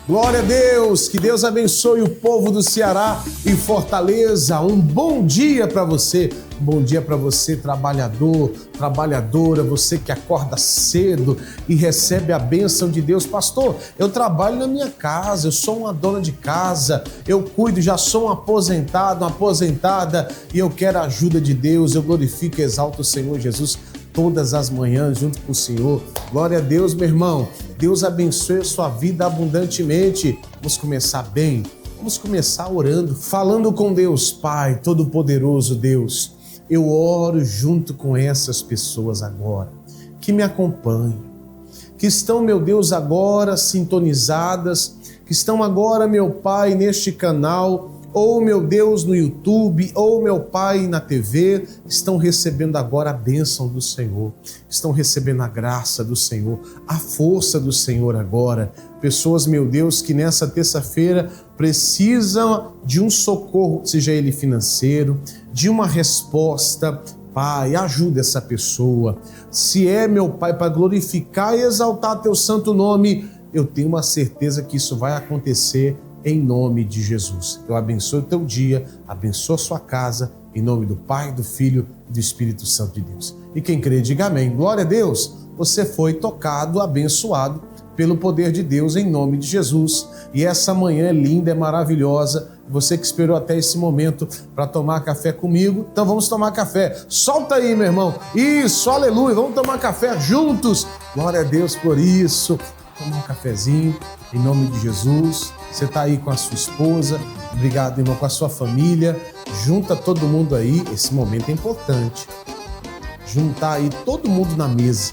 Glória a Deus, que Deus abençoe o povo do Ceará e Fortaleza. Um bom dia para você, um bom dia para você, trabalhador, trabalhadora, você que acorda cedo e recebe a bênção de Deus. Pastor, eu trabalho na minha casa, eu sou uma dona de casa, eu cuido, já sou um aposentado, uma aposentada e eu quero a ajuda de Deus. Eu glorifico e exalto o Senhor Jesus todas as manhãs junto com o Senhor. Glória a Deus, meu irmão. Deus abençoe a sua vida abundantemente. Vamos começar bem. Vamos começar orando, falando com Deus. Pai, Todo-Poderoso Deus, eu oro junto com essas pessoas agora, que me acompanham, que estão, meu Deus, agora sintonizadas, que estão agora, meu Pai, neste canal, ou, meu Deus, no YouTube, ou, meu Pai, na TV, estão recebendo agora a bênção do Senhor, estão recebendo a graça do Senhor, a força do Senhor agora. Pessoas, meu Deus, que nessa terça-feira precisam de um socorro, seja ele financeiro, de uma resposta. Pai, ajuda essa pessoa. Se é, meu Pai, para glorificar e exaltar teu santo nome, eu tenho uma certeza que isso vai acontecer em nome de Jesus. Eu abençoo o teu dia, abençoo a sua casa, em nome do Pai, do Filho e do Espírito Santo de Deus. E quem crê, diga amém. Glória a Deus, você foi tocado, abençoado pelo poder de Deus em nome de Jesus. E essa manhã é linda, é maravilhosa. Você que esperou até esse momento para tomar café comigo, então vamos tomar café. Solta aí, meu irmão. Isso, aleluia, vamos tomar café juntos. Glória a Deus por isso. Tomar um cafezinho em nome de Jesus. Você está aí com a sua esposa, obrigado, irmão, com a sua família. Junta todo mundo aí, esse momento é importante. Juntar aí todo mundo na mesa.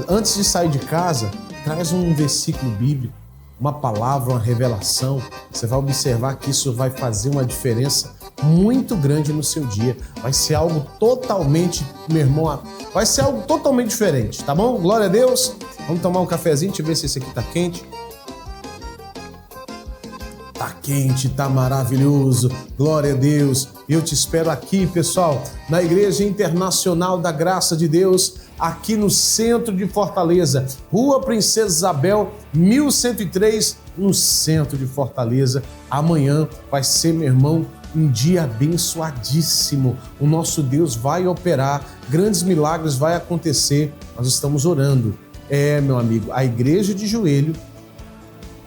Antes de sair de casa, traz um versículo bíblico, uma palavra, uma revelação. Você vai observar que isso vai fazer uma diferença muito grande no seu dia. Vai ser algo totalmente, meu irmão, vai ser algo totalmente diferente, tá bom? Glória a Deus. Vamos tomar um cafezinho, deixa eu ver se esse aqui tá quente. Tá quente, tá maravilhoso. Glória a Deus. Eu te espero aqui, pessoal, na Igreja Internacional da Graça de Deus, aqui no centro de Fortaleza, Rua Princesa Isabel, 1103, no centro de Fortaleza. Amanhã vai ser, meu irmão, um dia abençoadíssimo. O nosso Deus vai operar, grandes milagres vai acontecer. Nós estamos orando. Meu amigo, a igreja de joelho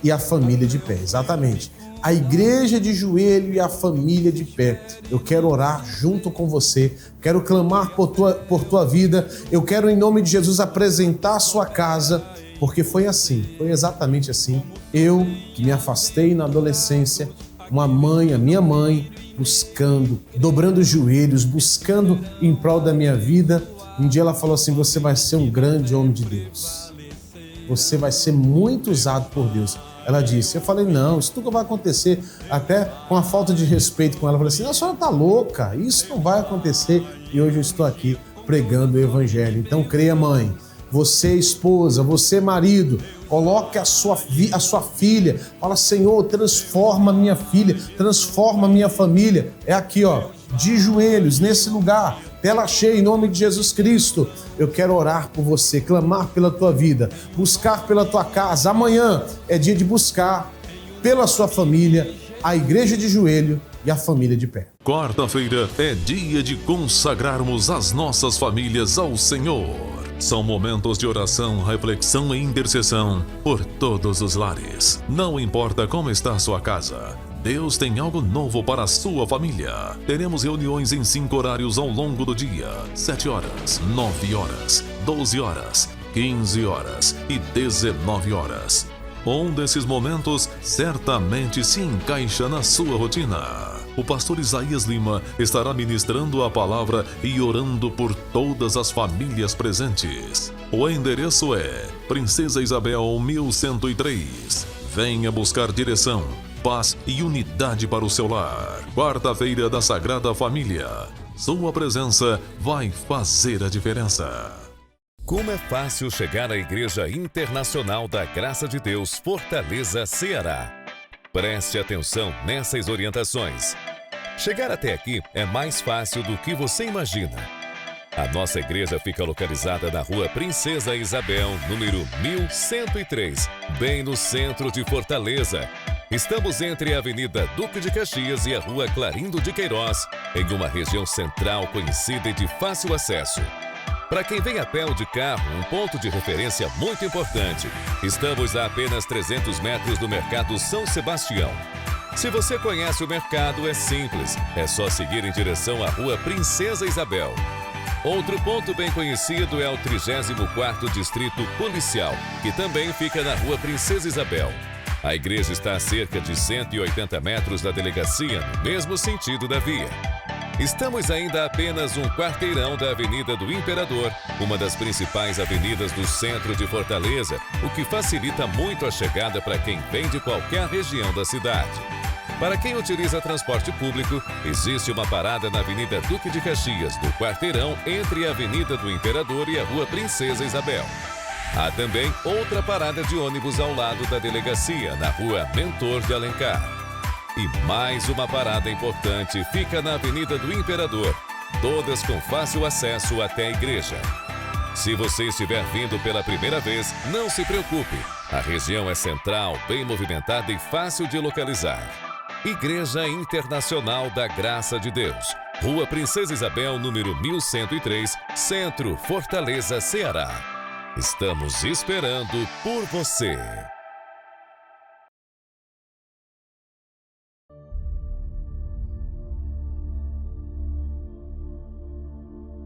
e a família de pé, exatamente. A igreja de joelho e a família de pé. Eu quero orar junto com você, quero clamar por tua vida, eu quero em nome de Jesus apresentar a sua casa, porque foi assim, foi exatamente assim. Eu, que me afastei na adolescência, a minha mãe, buscando, dobrando os joelhos, buscando em prol da minha vida. Um dia ela falou assim: você vai ser um grande homem de Deus. Você vai ser muito usado por Deus. Ela disse. Eu falei: não, isso nunca vai acontecer. Até com a falta de respeito com ela, eu falei assim: a senhora tá louca, isso não vai acontecer. E hoje eu estou aqui pregando o evangelho. Então creia, mãe. Você, esposa, você, marido, coloque a sua filha. Fala: Senhor, transforma minha filha, transforma minha família. É aqui, ó, de joelhos, nesse lugar, tela cheia, em nome de Jesus Cristo. Eu quero orar por você, clamar pela tua vida, buscar pela tua casa. Amanhã é dia de buscar pela sua família, a igreja de joelho e a família de pé. Quarta-feira é dia de consagrarmos as nossas famílias ao Senhor. São momentos de oração, reflexão e intercessão por todos os lares. Não importa como está a sua casa, Deus tem algo novo para a sua família. Teremos reuniões em 5 horários ao longo do dia: 7 horas, 9 horas, 12 horas, 15 horas e 19 horas. Um desses momentos certamente se encaixa na sua rotina. O pastor Isaías Lima estará ministrando a palavra e orando por todas as famílias presentes. O endereço é Princesa Isabel 1103. Venha buscar direção, paz e unidade para o seu lar. Quarta-feira da Sagrada Família. Sua presença vai fazer a diferença. Como é fácil chegar à Igreja Internacional da Graça de Deus, Fortaleza, Ceará. Preste atenção nessas orientações. Chegar até aqui é mais fácil do que você imagina. A nossa igreja fica localizada na Rua Princesa Isabel, número 1103, bem no centro de Fortaleza. Estamos entre a Avenida Duque de Caxias e a Rua Clarindo de Queiroz, em uma região central conhecida e de fácil acesso. Para quem vem a pé ou de carro, um ponto de referência muito importante. Estamos a apenas 300 metros do Mercado São Sebastião. Se você conhece o mercado, é simples. É só seguir em direção à Rua Princesa Isabel. Outro ponto bem conhecido é o 34º Distrito Policial, que também fica na Rua Princesa Isabel. A igreja está a cerca de 180 metros da delegacia, no mesmo sentido da via. Estamos ainda a apenas um quarteirão da Avenida do Imperador, uma das principais avenidas do centro de Fortaleza, o que facilita muito a chegada para quem vem de qualquer região da cidade. Para quem utiliza transporte público, existe uma parada na Avenida Duque de Caxias, no quarteirão entre a Avenida do Imperador e a Rua Princesa Isabel. Há também outra parada de ônibus ao lado da delegacia, na Rua Mentor de Alencar. E mais uma parada importante fica na Avenida do Imperador, todas com fácil acesso até a igreja. Se você estiver vindo pela primeira vez, não se preocupe. A região é central, bem movimentada e fácil de localizar. Igreja Internacional da Graça de Deus, Rua Princesa Isabel, número 1103, Centro, Fortaleza, Ceará. Estamos esperando por você.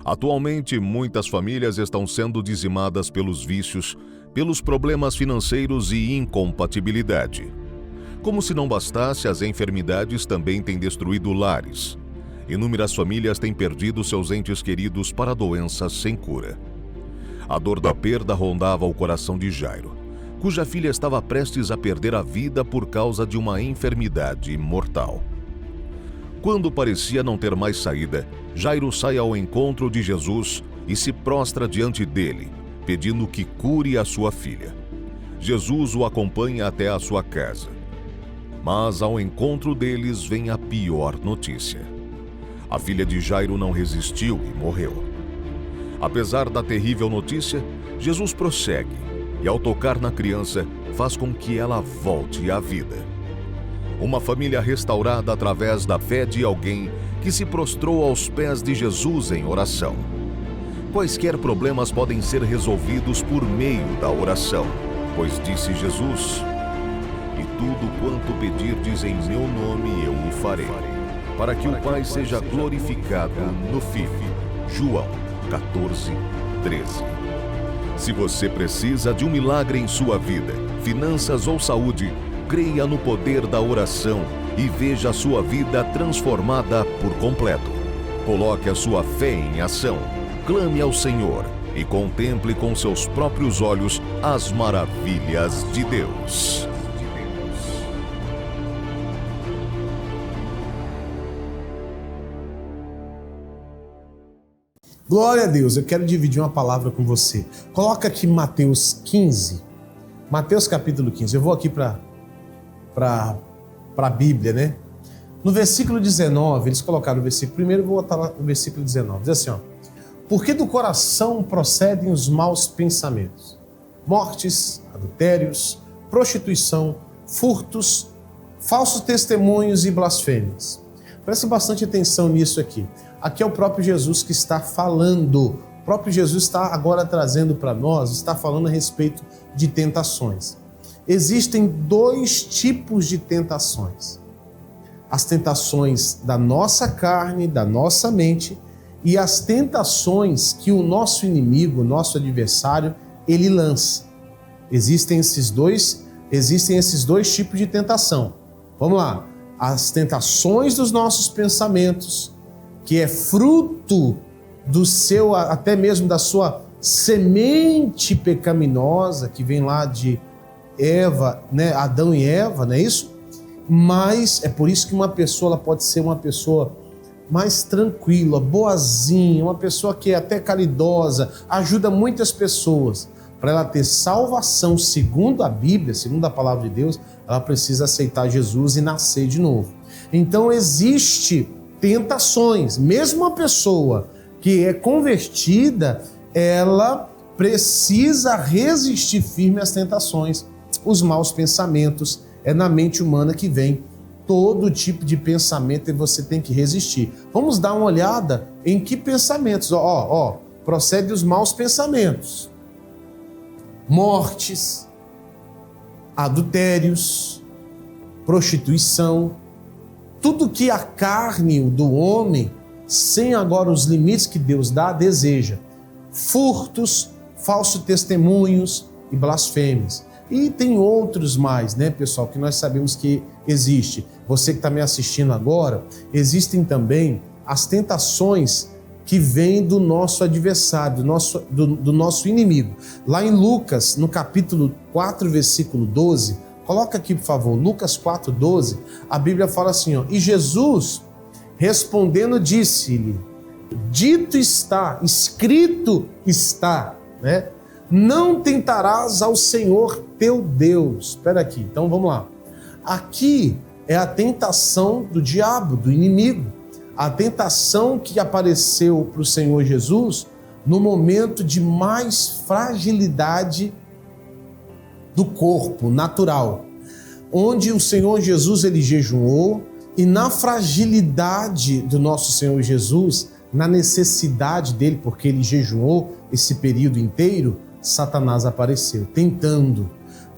Atualmente, muitas famílias estão sendo dizimadas pelos vícios, pelos problemas financeiros e incompatibilidade. Como se não bastasse, as enfermidades também têm destruído lares. Inúmeras famílias têm perdido seus entes queridos para doenças sem cura. A dor da perda rondava o coração de Jairo, cuja filha estava prestes a perder a vida por causa de uma enfermidade mortal. Quando parecia não ter mais saída, Jairo sai ao encontro de Jesus e se prostra diante dele, pedindo que cure a sua filha. Jesus o acompanha até a sua casa. Mas ao encontro deles vem a pior notícia. A filha de Jairo não resistiu e morreu. Apesar da terrível notícia, Jesus prossegue e, ao tocar na criança, faz com que ela volte à vida. Uma família restaurada através da fé de alguém que se prostrou aos pés de Jesus em oração. Quaisquer problemas podem ser resolvidos por meio da oração, pois disse Jesus: "E tudo quanto pedirdes em meu nome eu o farei, para que o Pai seja glorificado no Filho." João 14:13. Se você precisa de um milagre em sua vida, finanças ou saúde, creia no poder da oração e veja a sua vida transformada por completo. Coloque a sua fé em ação, clame ao Senhor e contemple com seus próprios olhos as maravilhas de Deus. Glória a Deus, eu quero dividir uma palavra com você. Coloca aqui Mateus 15, Mateus capítulo 15. Eu vou aqui para a Bíblia, né? No versículo 19, eles colocaram o versículo primeiro, eu vou botar lá no versículo 19. Diz assim, ó: "Porque do coração procedem os maus pensamentos, mortes, adultérios, prostituição, furtos, falsos testemunhos e blasfêmias." Preste bastante atenção nisso aqui. Aqui é o próprio Jesus que está falando. O próprio Jesus está agora trazendo para nós, está falando a respeito de tentações. Existem dois tipos de tentações. As tentações da nossa carne, da nossa mente, e as tentações que o nosso inimigo, o nosso adversário, ele lança. Existem esses dois tipos de tentação. Vamos lá. As tentações dos nossos pensamentos, que é fruto do seu, até mesmo da sua semente pecaminosa, que vem lá de Eva, né? Adão e Eva, não é isso? Mas é por isso que uma pessoa ela pode ser uma pessoa mais tranquila, boazinha, uma pessoa que é até caridosa, ajuda muitas pessoas. Para ela ter salvação segundo a Bíblia, segundo a palavra de Deus, ela precisa aceitar Jesus e nascer de novo. Então existe tentações, mesmo uma pessoa que é convertida, ela precisa resistir firme às tentações, os maus pensamentos. É na mente humana que vem todo tipo de pensamento e você tem que resistir. Vamos dar uma olhada em que pensamentos. Procede os maus pensamentos. Mortes, adultérios, prostituição, tudo que a carne do homem, sem agora os limites que Deus dá, deseja. Furtos, falsos testemunhos e blasfêmias. E tem outros mais, né, pessoal, que nós sabemos que existe. Você que está me assistindo agora, existem também as tentações que vêm do nosso adversário, do nosso inimigo. Lá em Lucas, no capítulo 4, versículo 12, coloca aqui, por favor, Lucas 4, 12, a Bíblia fala assim, e Jesus, respondendo, disse-lhe, dito está, escrito está, né? Não tentarás ao Senhor teu Deus. Espera aqui, então vamos lá. Aqui é a tentação do diabo, do inimigo. A tentação que apareceu para o Senhor Jesus no momento de mais fragilidade do corpo natural, onde o Senhor Jesus ele jejuou e na fragilidade do nosso Senhor Jesus, na necessidade dele, porque ele jejuou esse período inteiro, Satanás apareceu, tentando.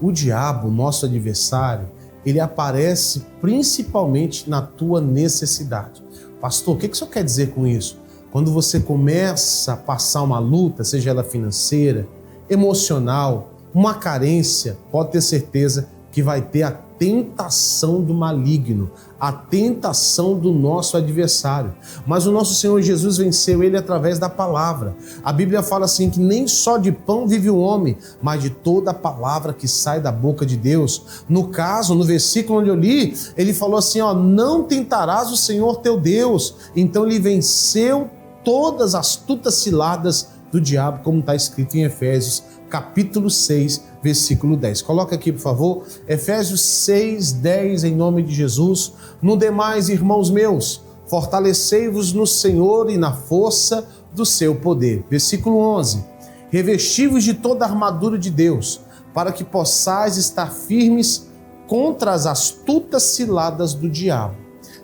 O diabo, nosso adversário, ele aparece principalmente na tua necessidade. Pastor, o que o senhor quer dizer com isso? Quando você começa a passar uma luta, seja ela financeira, emocional, uma carência, pode ter certeza que vai ter a tentação do maligno, a tentação do nosso adversário. Mas o nosso Senhor Jesus venceu ele através da palavra. A Bíblia fala assim que nem só de pão vive o homem, mas de toda a palavra que sai da boca de Deus. No caso, no versículo onde eu li, ele falou assim, não tentarás o Senhor teu Deus. Então ele venceu todas as astutas ciladas do diabo, como está escrito em Efésios, capítulo 6, versículo 10. Coloca aqui, por favor, Efésios 6, 10, em nome de Jesus. No demais, irmãos meus, fortalecei-vos no Senhor e na força do seu poder. Versículo 11. Revesti-vos de toda a armadura de Deus, para que possais estar firmes contra as astutas ciladas do diabo.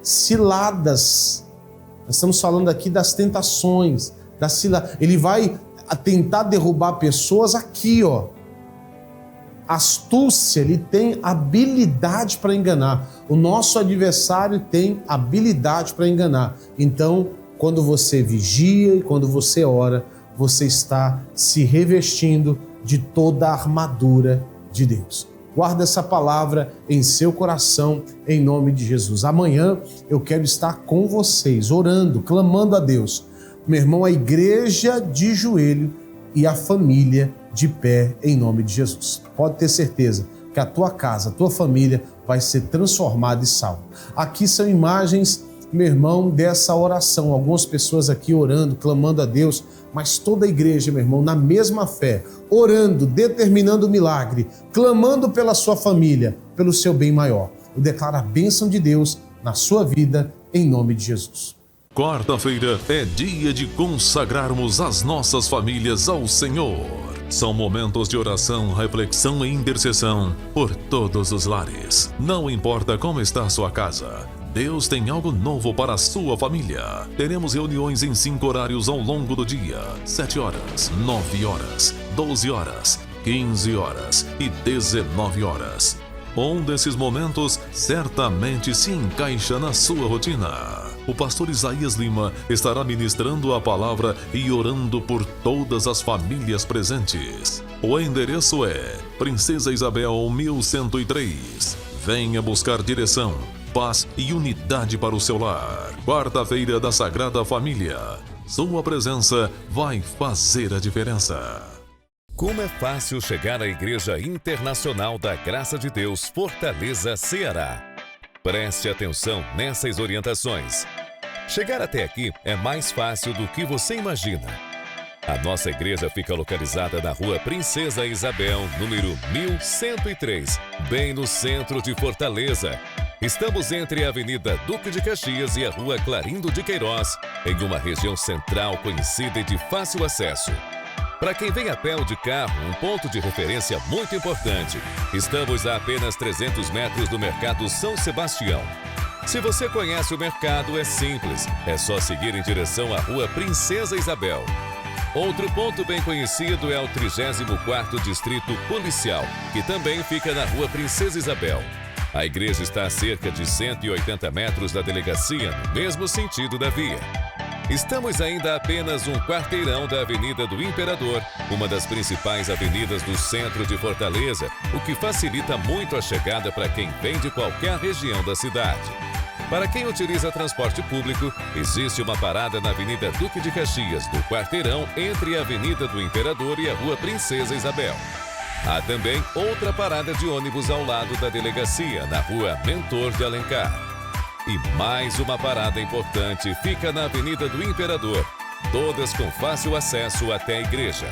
Ciladas. Nós estamos falando aqui das tentações, das ciladas. Ele vai tentar derrubar pessoas aqui, Astúcia, ele tem habilidade para enganar. O nosso adversário tem habilidade para enganar. Então, quando você vigia e quando você ora, você está se revestindo de toda a armadura de Deus. Guarda essa palavra em seu coração, em nome de Jesus. Amanhã eu quero estar com vocês, orando, clamando a Deus. Meu irmão, a igreja de joelho e a família de pé, em nome de Jesus. Pode ter certeza que a tua casa, a tua família vai ser transformada e salva. Aqui são imagens, meu irmão, dessa oração. Algumas pessoas aqui orando, clamando a Deus, mas toda a igreja, meu irmão, na mesma fé, orando, determinando o milagre, clamando pela sua família, pelo seu bem maior. Eu declaro a bênção de Deus na sua vida, em nome de Jesus. Quarta-feira é dia de consagrarmos as nossas famílias ao Senhor. São momentos de oração, reflexão e intercessão por todos os lares. Não importa como está a sua casa, Deus tem algo novo para a sua família. Teremos reuniões em 5 horários ao longo do dia: 7 horas, 9 horas, 12 horas, 15 horas e 19 horas. Um desses momentos certamente se encaixa na sua rotina. O pastor Isaías Lima estará ministrando a palavra e orando por todas as famílias presentes. O endereço é Princesa Isabel 1103. Venha buscar direção, paz e unidade para o seu lar. Quarta-feira da Sagrada Família. Sua presença vai fazer a diferença. Como é fácil chegar à Igreja Internacional da Graça de Deus, Fortaleza, Ceará. Preste atenção nessas orientações. Chegar até aqui é mais fácil do que você imagina. A nossa igreja fica localizada na Rua Princesa Isabel, número 1103, bem no centro de Fortaleza. Estamos entre a Avenida Duque de Caxias e a Rua Clarindo de Queiroz, em uma região central conhecida e de fácil acesso. Para quem vem a pé ou de carro, um ponto de referência muito importante. Estamos a apenas 300 metros do Mercado São Sebastião. Se você conhece o mercado, é simples. É só seguir em direção à Rua Princesa Isabel. Outro ponto bem conhecido é o 34º Distrito Policial, que também fica na Rua Princesa Isabel. A igreja está a cerca de 180 metros da delegacia, no mesmo sentido da via. Estamos ainda a apenas um quarteirão da Avenida do Imperador, uma das principais avenidas do centro de Fortaleza, o que facilita muito a chegada para quem vem de qualquer região da cidade. Para quem utiliza transporte público, existe uma parada na Avenida Duque de Caxias, no quarteirão entre a Avenida do Imperador e a Rua Princesa Isabel. Há também outra parada de ônibus ao lado da delegacia, na Rua Mentor de Alencar. E mais uma parada importante fica na Avenida do Imperador, todas com fácil acesso até a igreja.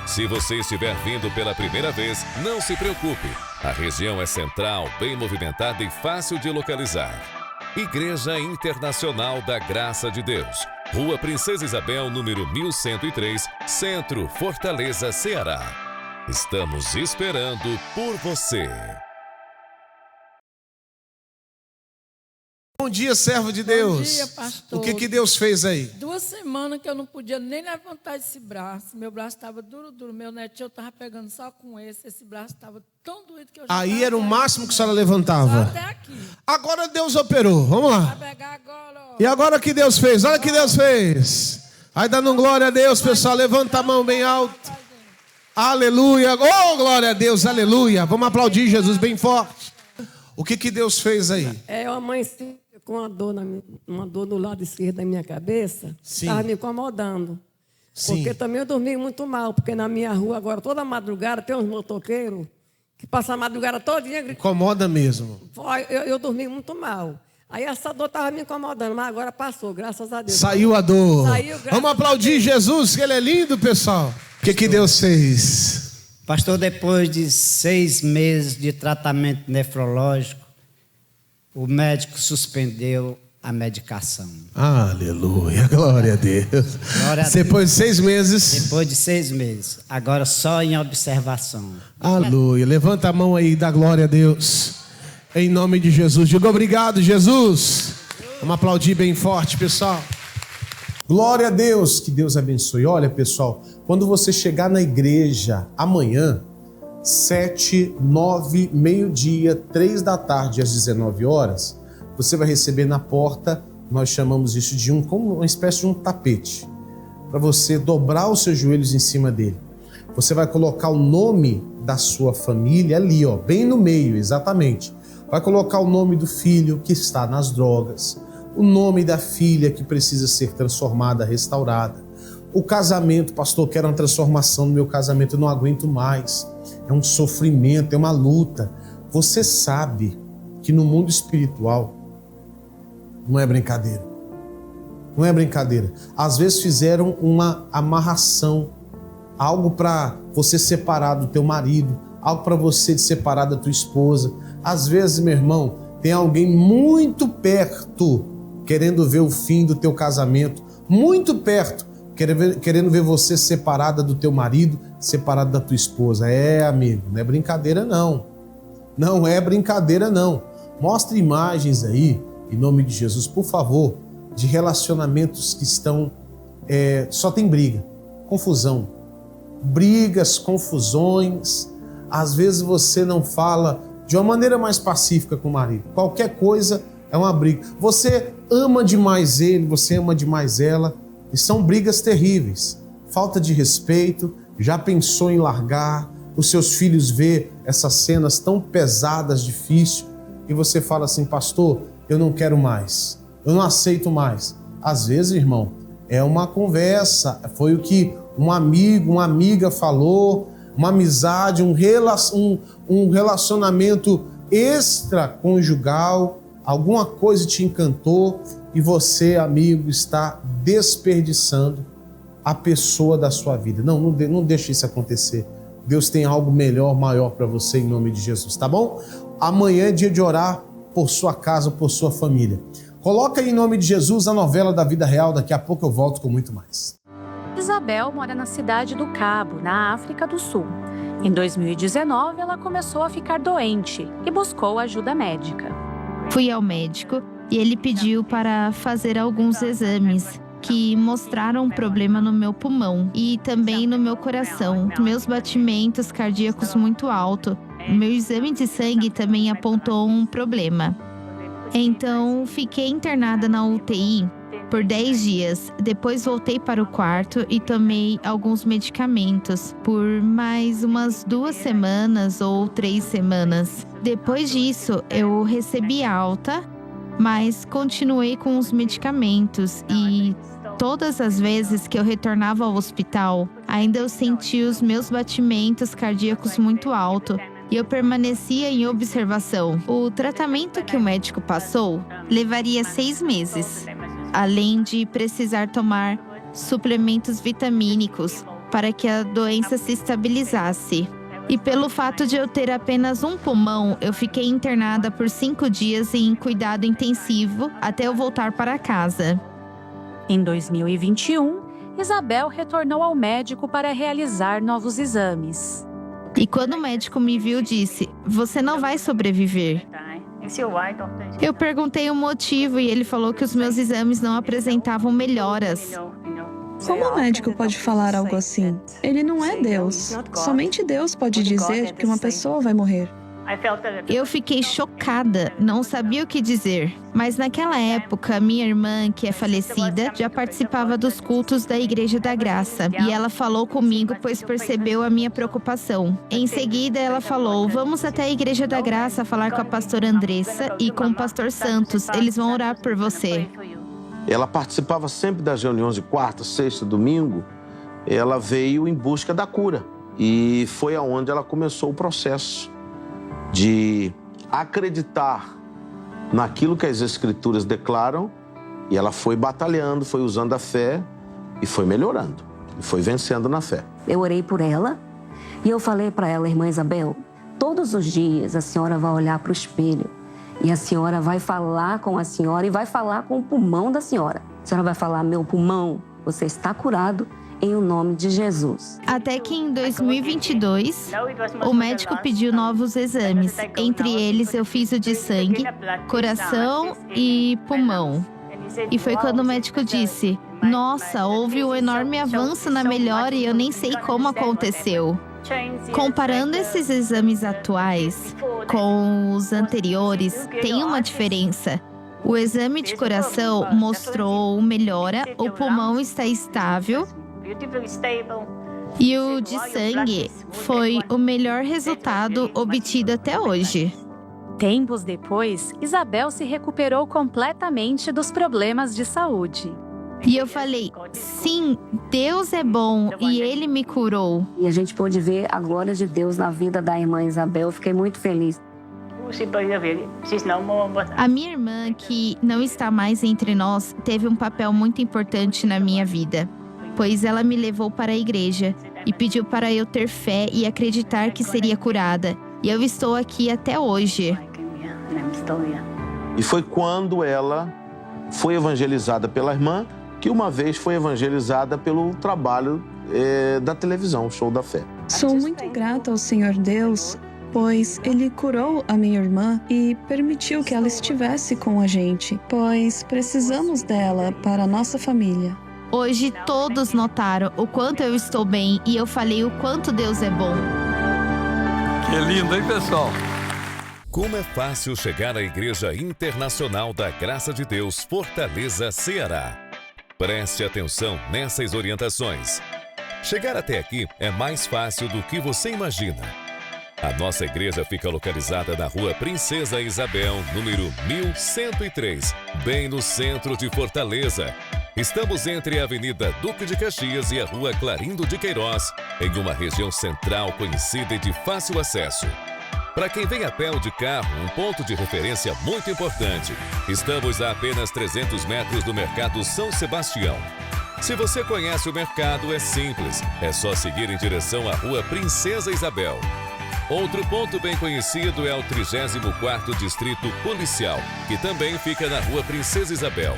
Se você estiver vindo pela primeira vez, não se preocupe. A região é central, bem movimentada e fácil de localizar. Igreja Internacional da Graça de Deus, Rua Princesa Isabel, número 1103, Centro, Fortaleza, Ceará. Estamos esperando por você. Bom dia, servo de Deus. Bom dia, pastor. O que Deus fez aí? 2 semanas que eu não podia nem levantar esse braço. Meu braço estava duro. Meu netinho estava pegando só com esse braço estava tão doído que eu já Aí era o tava máximo que a senhora só levantava. até aqui. Agora Deus operou. Vamos lá. Vai pegar agora, ó. E agora o que Deus fez? Olha o que Deus fez. Aí dando glória a Deus, pessoal. Levanta a mão bem alto. Aleluia. Oh, glória a Deus. Aleluia. Vamos aplaudir Jesus bem forte. O que Deus fez aí? Eu amanheci com uma dor no lado esquerdo da minha cabeça. Estava me incomodando. Sim. Porque também eu dormi muito mal, porque na minha rua agora, toda madrugada, tem uns motoqueiros que passam a madrugada todinha gritando. Incomoda mesmo. Eu dormi muito mal. Aí essa dor estava me incomodando, mas agora passou, graças a Deus. Saiu a dor. Saiu, graças Vamos aplaudir Jesus, que Ele é lindo, pessoal. O que Deus fez? Pastor, depois de 6 meses de tratamento nefrológico, o médico suspendeu a medicação. Aleluia, glória a Deus. Glória a Depois de 6 meses. Depois de 6 meses, agora só em observação. Aleluia. Levanta a mão aí e dá glória a Deus. Em nome de Jesus. Diga obrigado, Jesus. Vamos aplaudir bem forte, pessoal. Glória a Deus. Que Deus abençoe. Olha, pessoal, quando você chegar na igreja amanhã, 7, 9, meio-dia, 3 da tarde às 19 horas, você vai receber na porta, nós chamamos isso de como uma espécie de um tapete, para você dobrar os seus joelhos em cima dele. Você vai colocar o nome da sua família ali, ó, bem no meio, exatamente. Vai colocar o nome do filho que está nas drogas, o nome da filha que precisa ser transformada, restaurada. O casamento, pastor, quero uma transformação no meu casamento, eu não aguento mais. É um sofrimento, é uma luta. Você sabe que no mundo espiritual não é brincadeira. Não é brincadeira. Às vezes fizeram uma amarração, algo para você separar do teu marido, algo para você separar da tua esposa. Às vezes, meu irmão, tem alguém muito perto querendo ver o fim do teu casamento, muito perto, querendo ver você separada do teu marido, separada da tua esposa. Amigo, não é brincadeira não. Não é brincadeira não. Mostre imagens aí, em nome de Jesus, por favor, de relacionamentos que estão... só tem briga, confusão. Brigas, confusões. Às vezes você não fala de uma maneira mais pacífica com o marido. Qualquer coisa é uma briga. Você ama demais ele, você ama demais ela. E são brigas terríveis, falta de respeito, já pensou em largar, os seus filhos vê essas cenas tão pesadas, difíceis, e você fala assim, pastor, eu não quero mais, eu não aceito mais. Às vezes, irmão, é uma conversa, foi o que um amigo, uma amiga falou, uma amizade, um relacionamento extraconjugal, alguma coisa te encantou, e você, amigo, está desperdiçando a pessoa da sua vida. Não deixe isso acontecer. Deus tem algo melhor, maior para você em nome de Jesus, tá bom? Amanhã é dia de orar por sua casa, por sua família. Coloca aí em nome de Jesus a novela da vida real, daqui a pouco eu volto com muito mais. Isabel mora na cidade do Cabo, na África do Sul. Em 2019, ela começou a ficar doente e buscou ajuda médica. Fui ao médico e ele pediu para fazer alguns exames que mostraram um problema no meu pulmão e também no meu coração. Meus batimentos cardíacos muito altos. Meu exame de sangue também apontou um problema. Então, fiquei internada na UTI por 10 dias. Depois voltei para o quarto e tomei alguns medicamentos por mais umas 2 semanas ou 3 semanas. Depois disso, eu recebi alta, mas continuei com os medicamentos e todas as vezes que eu retornava ao hospital, ainda eu sentia os meus batimentos cardíacos muito altos. E eu permanecia em observação. O tratamento que o médico passou levaria 6 meses, além de precisar tomar suplementos vitamínicos para que a doença se estabilizasse. E pelo fato de eu ter apenas um pulmão, eu fiquei internada por 5 dias em cuidado intensivo até eu voltar para casa. Em 2021, Isabel retornou ao médico para realizar novos exames. E quando o médico me viu, disse: "Você não vai sobreviver." Eu perguntei o motivo e ele falou que os meus exames não apresentavam melhoras. Como o médico pode falar algo assim? Ele não é Deus. Somente Deus pode dizer que uma pessoa vai morrer. Eu fiquei chocada, não sabia o que dizer. Mas naquela época, minha irmã, que é falecida, já participava dos cultos da Igreja da Graça. E ela falou comigo, pois percebeu a minha preocupação. Em seguida, ela falou: "Vamos até a Igreja da Graça falar com a pastora Andressa e com o pastor Santos. Eles vão orar por você." Ela participava sempre das reuniões de quarta, sexta, domingo. Ela veio em busca da cura. E foi aonde ela começou o processo de acreditar naquilo que as Escrituras declaram, e ela foi batalhando, foi usando a fé e foi melhorando, e foi vencendo na fé. Eu orei por ela e eu falei para ela: "Irmã Isabel, todos os dias a senhora vai olhar para o espelho e a senhora vai falar com a senhora e vai falar com o pulmão da senhora. A senhora vai falar: meu pulmão, você está curado em o nome de Jesus." Até que em 2022, o médico pediu novos exames. Entre eles, eu fiz o de sangue, coração e pulmão. E foi quando o médico disse: "Nossa, houve um enorme avanço na melhora e eu nem sei como aconteceu." Comparando esses exames atuais com os anteriores, tem uma diferença. O exame de coração mostrou melhora, o pulmão está estável. E o de sangue foi o melhor resultado obtido até hoje. Tempos depois, Isabel se recuperou completamente dos problemas de saúde. E eu falei: "Sim, Deus é bom e Ele me curou." E a gente pôde ver a glória de Deus na vida da irmã Isabel. Eu fiquei muito feliz. A minha irmã, que não está mais entre nós, teve um papel muito importante na minha vida, pois ela me levou para a igreja e pediu para eu ter fé e acreditar que seria curada. E eu estou aqui até hoje. E foi quando ela foi evangelizada pela irmã, que uma vez foi evangelizada pelo trabalho da televisão, Show da Fé. Sou muito grata ao Senhor Deus, pois Ele curou a minha irmã e permitiu que ela estivesse com a gente, pois precisamos dela para a nossa família. Hoje todos notaram o quanto eu estou bem e eu falei o quanto Deus é bom. Que lindo, hein, pessoal? Como é fácil chegar à Igreja Internacional da Graça de Deus, Fortaleza, Ceará. Preste atenção nessas orientações. Chegar até aqui é mais fácil do que você imagina. A nossa igreja fica localizada na Rua Princesa Isabel, número 1103, bem no centro de Fortaleza. Estamos entre a Avenida Duque de Caxias e a Rua Clarindo de Queiroz, em uma região central conhecida e de fácil acesso. Para quem vem a pé ou de carro, um ponto de referência muito importante. Estamos a apenas 300 metros do Mercado São Sebastião. Se você conhece o mercado, é simples. É só seguir em direção à Rua Princesa Isabel. Outro ponto bem conhecido é o 34º Distrito Policial, que também fica na Rua Princesa Isabel.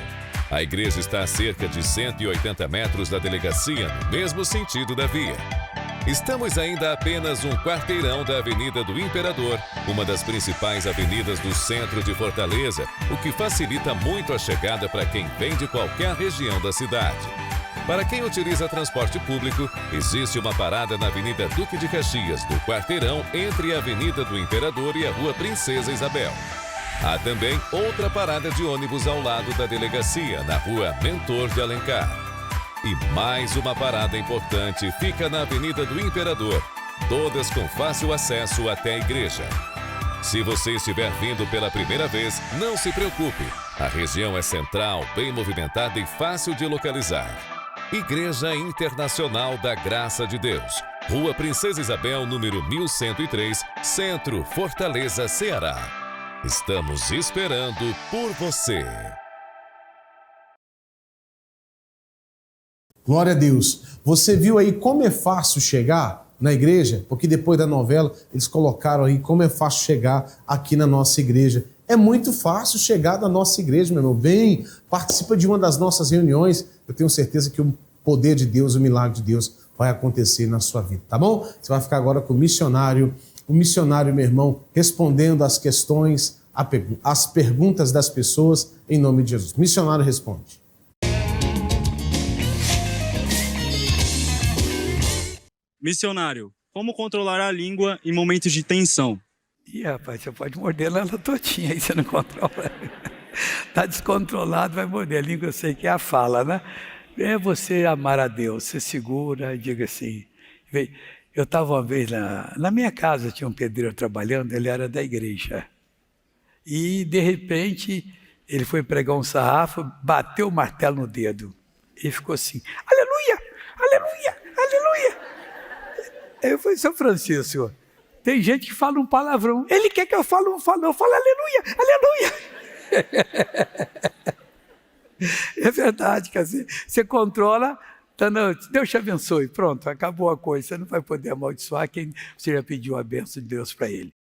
A igreja está a cerca de 180 metros da delegacia, no mesmo sentido da via. Estamos ainda a apenas um quarteirão da Avenida do Imperador, uma das principais avenidas do centro de Fortaleza, o que facilita muito a chegada para quem vem de qualquer região da cidade. Para quem utiliza transporte público, existe uma parada na Avenida Duque de Caxias, no quarteirão entre a Avenida do Imperador e a Rua Princesa Isabel. Há também outra parada de ônibus ao lado da delegacia, na Rua Mentor de Alencar. E mais uma parada importante fica na Avenida do Imperador, todas com fácil acesso até a igreja. Se você estiver vindo pela primeira vez, não se preocupe. A região é central, bem movimentada e fácil de localizar. Igreja Internacional da Graça de Deus, Rua Princesa Isabel, número 1103, Centro, Fortaleza, Ceará. Estamos esperando por você. Glória a Deus. Você viu aí como é fácil chegar na igreja? Porque depois da novela eles colocaram aí como é fácil chegar aqui na nossa igreja. É muito fácil chegar na nossa igreja, meu irmão. Vem, participa de uma das nossas reuniões. Eu tenho certeza que o poder de Deus, o milagre de Deus vai acontecer na sua vida, tá bom? Você vai ficar agora com o missionário, meu irmão, respondendo as questões, as perguntas das pessoas em nome de Jesus. Missionário responde. Missionário, como controlar a língua em momentos de tensão? Ih, rapaz, você pode morder ela todinha, aí você não controla. Tá descontrolado, vai morder. A língua eu sei que é a fala, né? É você amar a Deus, você segura e diga assim. Eu estava uma vez na minha casa, tinha um pedreiro trabalhando, ele era da igreja. E, de repente, ele foi pregar um sarrafo, bateu o martelo no dedo. E ficou assim, aleluia, aleluia, aleluia. Eu falei, São Francisco, tem gente que fala um palavrão. Ele quer que eu fale um palavrão. Eu falo aleluia, aleluia. É verdade, quer dizer, você controla, Deus te abençoe, pronto, acabou a coisa. Você não vai poder amaldiçoar quem você já pediu a bênção de Deus para ele.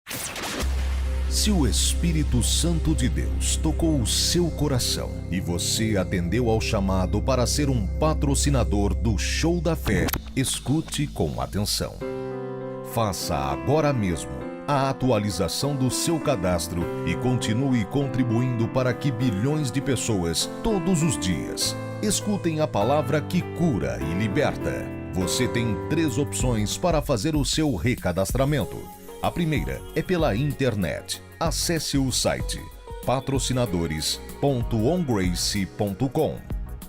Se o Espírito Santo de Deus tocou o seu coração e você atendeu ao chamado para ser um patrocinador do Show da Fé, escute com atenção. Faça agora mesmo a atualização do seu cadastro e continue contribuindo para que bilhões de pessoas, todos os dias, escutem a palavra que cura e liberta. Você tem 3 opções para fazer o seu recadastramento. A primeira é pela internet. Acesse o site patrocinadores.ongrace.com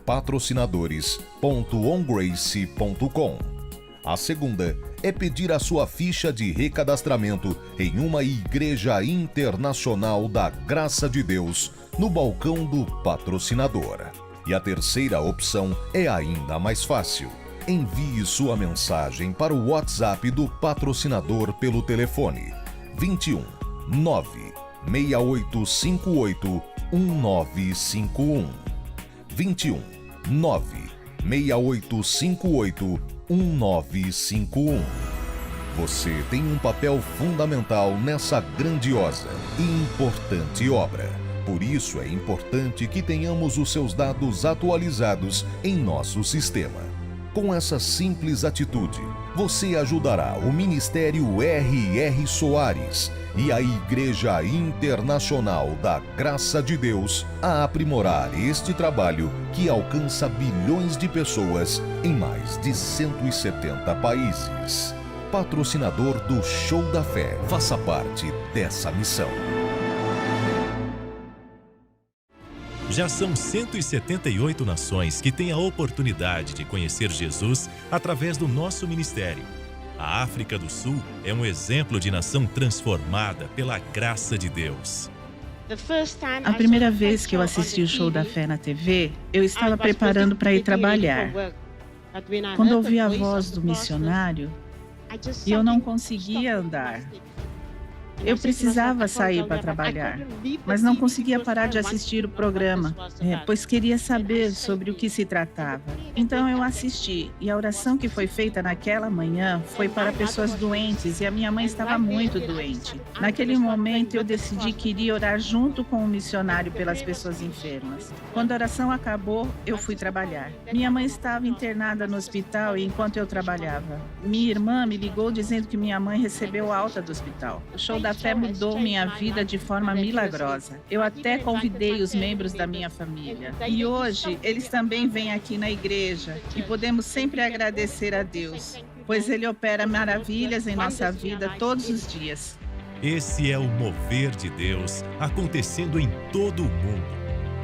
patrocinadores.ongrace.com. A segunda é pedir a sua ficha de recadastramento em uma igreja internacional da Graça de Deus no balcão do patrocinador. E a terceira opção é ainda mais fácil. Envie sua mensagem para o WhatsApp do patrocinador pelo telefone 21 96858 1951. 21 96858 1951. Você tem um papel fundamental nessa grandiosa e importante obra. Por isso é importante que tenhamos os seus dados atualizados em nosso sistema. Com essa simples atitude, você ajudará o Ministério R.R. Soares e a Igreja Internacional da Graça de Deus a aprimorar este trabalho que alcança bilhões de pessoas em mais de 170 países. Patrocinador do Show da Fé. Faça parte dessa missão. Já são 178 nações que têm a oportunidade de conhecer Jesus através do nosso ministério. A África do Sul é um exemplo de nação transformada pela graça de Deus. A primeira vez que eu assisti o Show da Fé na TV, eu estava preparando para ir trabalhar. Quando eu ouvi a voz do missionário, eu não conseguia andar. Eu precisava sair para trabalhar, mas não conseguia parar de assistir o programa, pois queria saber sobre o que se tratava. Então eu assisti, e a oração que foi feita naquela manhã foi para pessoas doentes, e a minha mãe estava muito doente. Naquele momento eu decidi que iria orar junto com o missionário pelas pessoas enfermas. Quando a oração acabou, eu fui trabalhar. Minha mãe estava internada no hospital enquanto eu trabalhava. Minha irmã me ligou dizendo que minha mãe recebeu alta do hospital. O show da fé mudou minha vida de forma milagrosa. Eu até convidei os membros da minha família. E hoje, eles também vêm aqui na igreja e podemos sempre agradecer a Deus, pois Ele opera maravilhas em nossa vida todos os dias. Esse é o mover de Deus acontecendo em todo o mundo.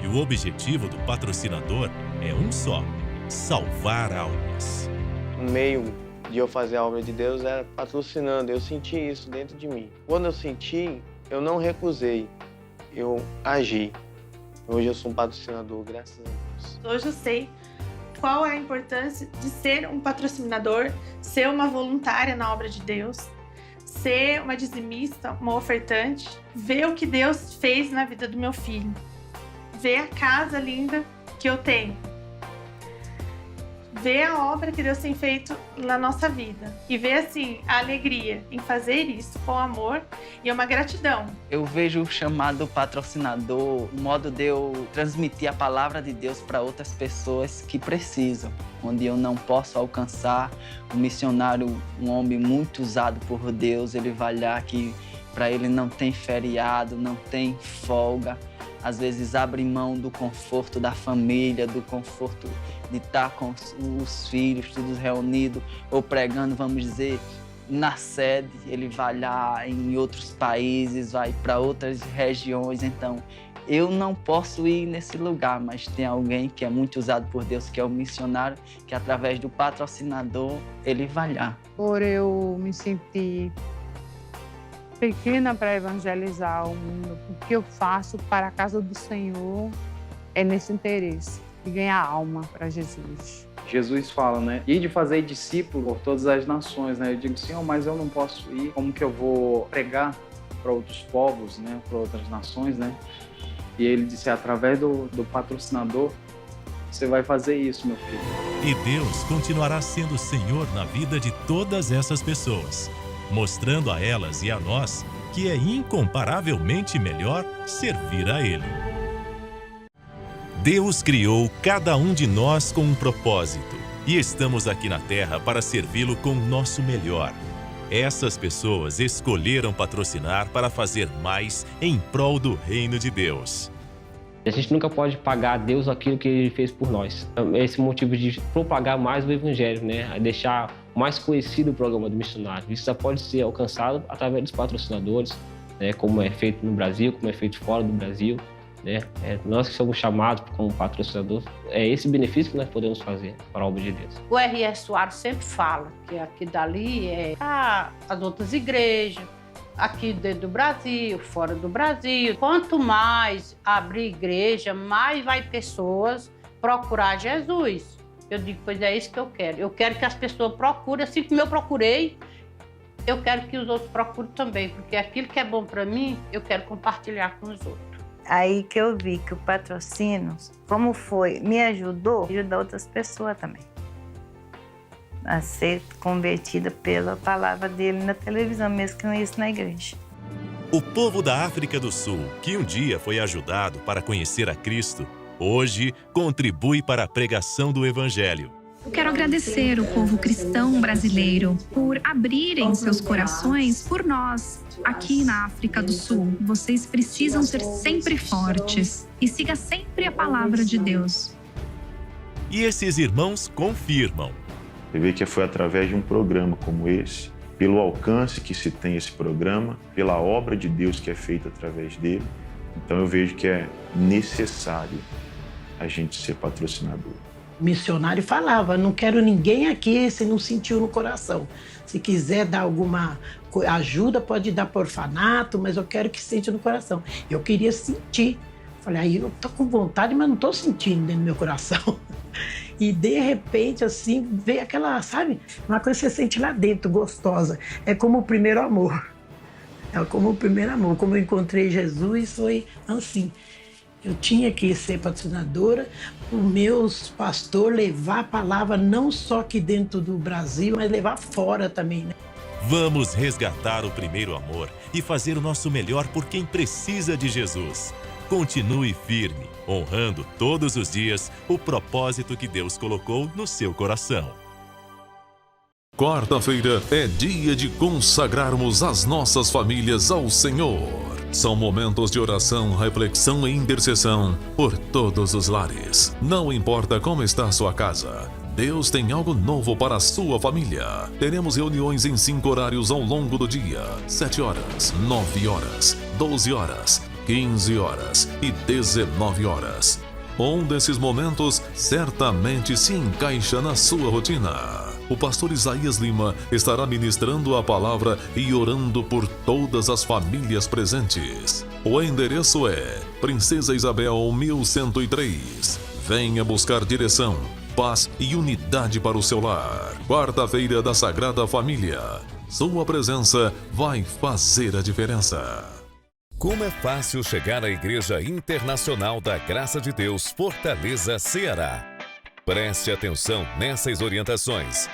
E o objetivo do patrocinador é um só: salvar almas. Um meio de eu fazer a obra de Deus era patrocinando. Eu senti isso dentro de mim. Quando eu senti, eu não recusei, eu agi. Hoje eu sou um patrocinador, graças a Deus. Hoje eu sei qual é a importância de ser um patrocinador, ser uma voluntária na obra de Deus, ser uma dizimista, uma ofertante, ver o que Deus fez na vida do meu filho, ver a casa linda que eu tenho, ver a obra que Deus tem feito na nossa vida e ver, assim, a alegria em fazer isso com amor e uma gratidão. Eu vejo o chamado patrocinador, o modo de eu transmitir a palavra de Deus para outras pessoas que precisam, onde eu não posso alcançar. O missionário, um homem muito usado por Deus, ele vai lá que para ele não tem feriado, não tem folga. Às vezes abre mão do conforto da família, do conforto de estar com os filhos, todos reunidos, ou pregando, vamos dizer, na sede. Ele vai lá em outros países, vai para outras regiões. Então, eu não posso ir nesse lugar, mas tem alguém que é muito usado por Deus, que é o missionário, que através do patrocinador, ele vai lá. Por eu me sentir pequena para evangelizar o mundo, o que eu faço para a casa do Senhor é nesse interesse de ganhar alma para Jesus. Jesus fala, né? E de fazer discípulo por todas as nações, né? Eu digo, Senhor, mas eu não posso ir. Como que eu vou pregar para outros povos, né? Para outras nações, né? E ele disse, através do patrocinador, você vai fazer isso, meu filho. E Deus continuará sendo Senhor na vida de todas essas pessoas, mostrando a elas e a nós que é incomparavelmente melhor servir a Ele. Deus criou cada um de nós com um propósito e estamos aqui na Terra para servi-lo com o nosso melhor. Essas pessoas escolheram patrocinar para fazer mais em prol do reino de Deus. A gente nunca pode pagar a Deus aquilo que Ele fez por nós. Esse motivo de propagar mais o Evangelho, né? Deixar mais conhecido o programa do missionário. Isso já pode ser alcançado através dos patrocinadores, né? Como é feito no Brasil, como é feito fora do Brasil, né? Nós que somos chamados como patrocinadores, é esse benefício que nós podemos fazer para a obra de Deus. O R.S. Soares sempre fala que aqui dali é as outras igrejas, aqui dentro do Brasil, fora do Brasil. Quanto mais abrir igreja, mais vai pessoas procurar Jesus. Eu digo, pois é isso que eu quero. Eu quero que as pessoas procurem, assim como eu procurei, eu quero que os outros procurem também, porque aquilo que é bom para mim, eu quero compartilhar com os outros. Aí que eu vi que o patrocínio, como foi, me ajudou a ajudar outras pessoas também a ser convertida pela palavra dele na televisão, mesmo que não isso na igreja. O povo da África do Sul, que um dia foi ajudado para conhecer a Cristo, hoje contribui para a pregação do Evangelho. Eu quero agradecer o povo cristão brasileiro por abrirem seus corações por nós, aqui na África do Sul. Vocês precisam ser sempre fortes e siga sempre a palavra de Deus. E esses irmãos confirmam. Você vê que foi através de um programa como esse, pelo alcance que se tem esse programa, pela obra de Deus que é feita através dele. Então eu vejo que é necessário a gente ser patrocinador. O missionário falava, não quero ninguém aqui se não sentiu no coração. Se quiser dar alguma ajuda, pode dar por orfanato, mas eu quero que sente no coração. Eu queria sentir. Falei, aí eu tô com vontade, mas não tô sentindo dentro do meu coração. E de repente, assim, veio aquela, sabe? Uma coisa que você sente lá dentro, gostosa. É como o primeiro amor. É como o primeiro amor. Como eu encontrei Jesus, foi assim. Eu tinha que ser patrocinadora, os meus pastores levar a palavra não só aqui dentro do Brasil, mas levar fora também, né? Vamos resgatar o primeiro amor e fazer o nosso melhor por quem precisa de Jesus. Continue firme, honrando todos os dias o propósito que Deus colocou no seu coração. Quarta-feira é dia de consagrarmos as nossas famílias ao Senhor. São momentos de oração, reflexão e intercessão por todos os lares. Não importa como está a sua casa, Deus tem algo novo para a sua família. Teremos reuniões em 5 horários ao longo do dia: 7 horas, 9 horas, 12 horas, 15 horas e 19 horas. Um desses momentos certamente se encaixa na sua rotina. O pastor Isaías Lima estará ministrando a palavra e orando por todas as famílias presentes. O endereço é Princesa Isabel 1103. Venha buscar direção, paz e unidade para o seu lar. Quarta-feira da Sagrada Família. Sua presença vai fazer a diferença. Como é fácil chegar à Igreja Internacional da Graça de Deus, Fortaleza, Ceará. Preste atenção nessas orientações.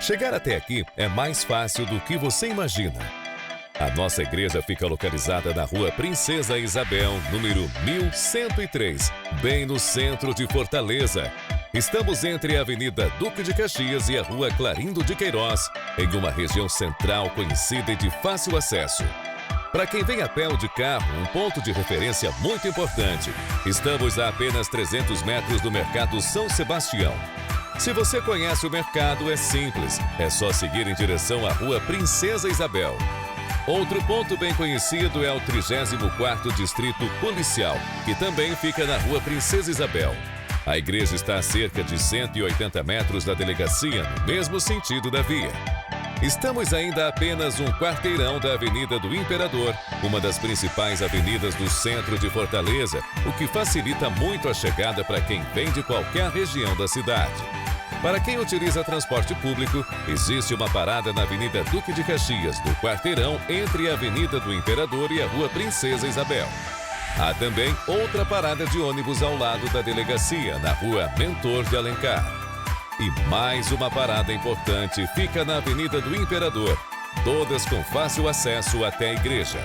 Chegar até aqui é mais fácil do que você imagina. A nossa igreja fica localizada na Rua Princesa Isabel, número 1103, bem no centro de Fortaleza. Estamos entre a Avenida Duque de Caxias e a Rua Clarindo de Queiroz, em uma região central conhecida e de fácil acesso. Para quem vem a pé ou de carro, um ponto de referência muito importante. Estamos a apenas 300 metros do Mercado São Sebastião. Se você conhece o mercado, é simples. É só seguir em direção à Rua Princesa Isabel. Outro ponto bem conhecido é o 34º Distrito Policial, que também fica na Rua Princesa Isabel. A igreja está a cerca de 180 metros da delegacia, no mesmo sentido da via. Estamos ainda a apenas um quarteirão da Avenida do Imperador, uma das principais avenidas do centro de Fortaleza, o que facilita muito a chegada para quem vem de qualquer região da cidade. Para quem utiliza transporte público, existe uma parada na Avenida Duque de Caxias, no quarteirão entre a Avenida do Imperador e a Rua Princesa Isabel. Há também outra parada de ônibus ao lado da delegacia, na Rua Mentor de Alencar. E mais uma parada importante fica na Avenida do Imperador, todas com fácil acesso até a igreja.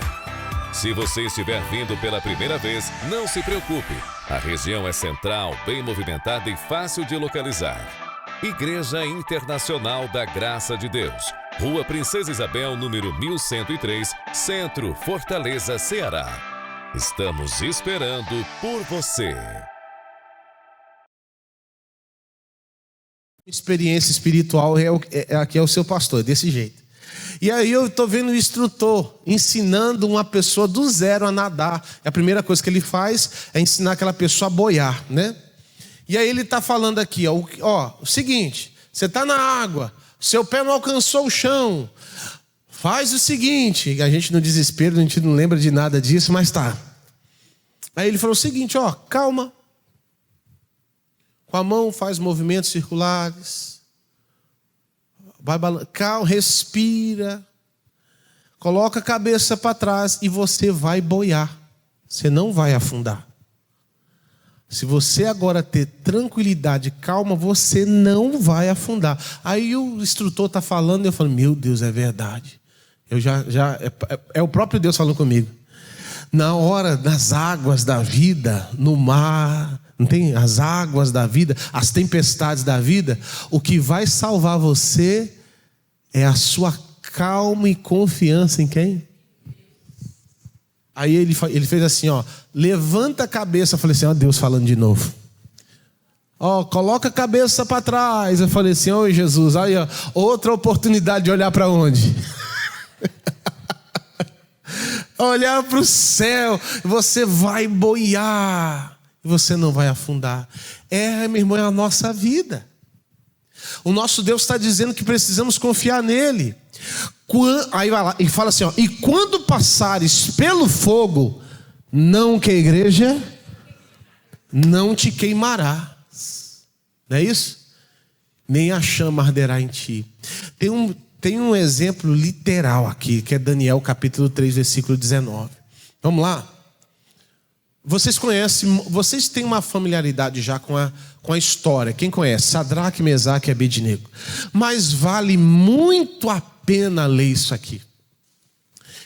Se você estiver vindo pela primeira vez, não se preocupe. A região é central, bem movimentada e fácil de localizar. Igreja Internacional da Graça de Deus, Rua Princesa Isabel, número 1103, Centro, Fortaleza, Ceará. Estamos esperando por você. Experiência espiritual aqui é o seu pastor, desse jeito. E aí eu estou vendo o instrutor ensinando uma pessoa do zero a nadar. A primeira coisa que ele faz é ensinar aquela pessoa a boiar, né? E aí ele está falando aqui, ó, o seguinte: você está na água, seu pé não alcançou o chão. Faz o seguinte, a gente no desespero, a gente não lembra de nada disso, mas tá. Aí ele falou o seguinte, ó, calma. Com a mão faz movimentos circulares. Vai calma, respira. Coloca a cabeça para trás e você vai boiar. Você não vai afundar. Se você agora ter tranquilidade, calma, você não vai afundar. Aí o instrutor está falando e eu falo, meu Deus, é verdade. É o próprio Deus falando comigo. Na hora das águas da vida, no mar, não tem as águas da vida, as tempestades da vida, o que vai salvar você é a sua calma e confiança em quem? Aí ele fez assim, ó, levanta a cabeça. Eu falei assim, ó, Deus falando de novo. Ó, coloca a cabeça para trás. Eu falei assim, ó, Jesus, aí ó, outra oportunidade de olhar para onde? Olhar para o céu. Você vai boiar. Você não vai afundar. Meu irmão, é a nossa vida. O nosso Deus está dizendo que precisamos confiar nele. Aí vai lá e fala assim, ó, e quando passares pelo fogo, não que a igreja não te queimará. Não é isso? Nem a chama arderá em ti. Tem tem um exemplo literal aqui, que é Daniel capítulo 3, versículo 19. Vamos lá? Vocês conhecem, vocês têm uma familiaridade já com a história. Quem conhece? Sadraque, Mesaque e Abednego. Mas vale muito a pena ler isso aqui.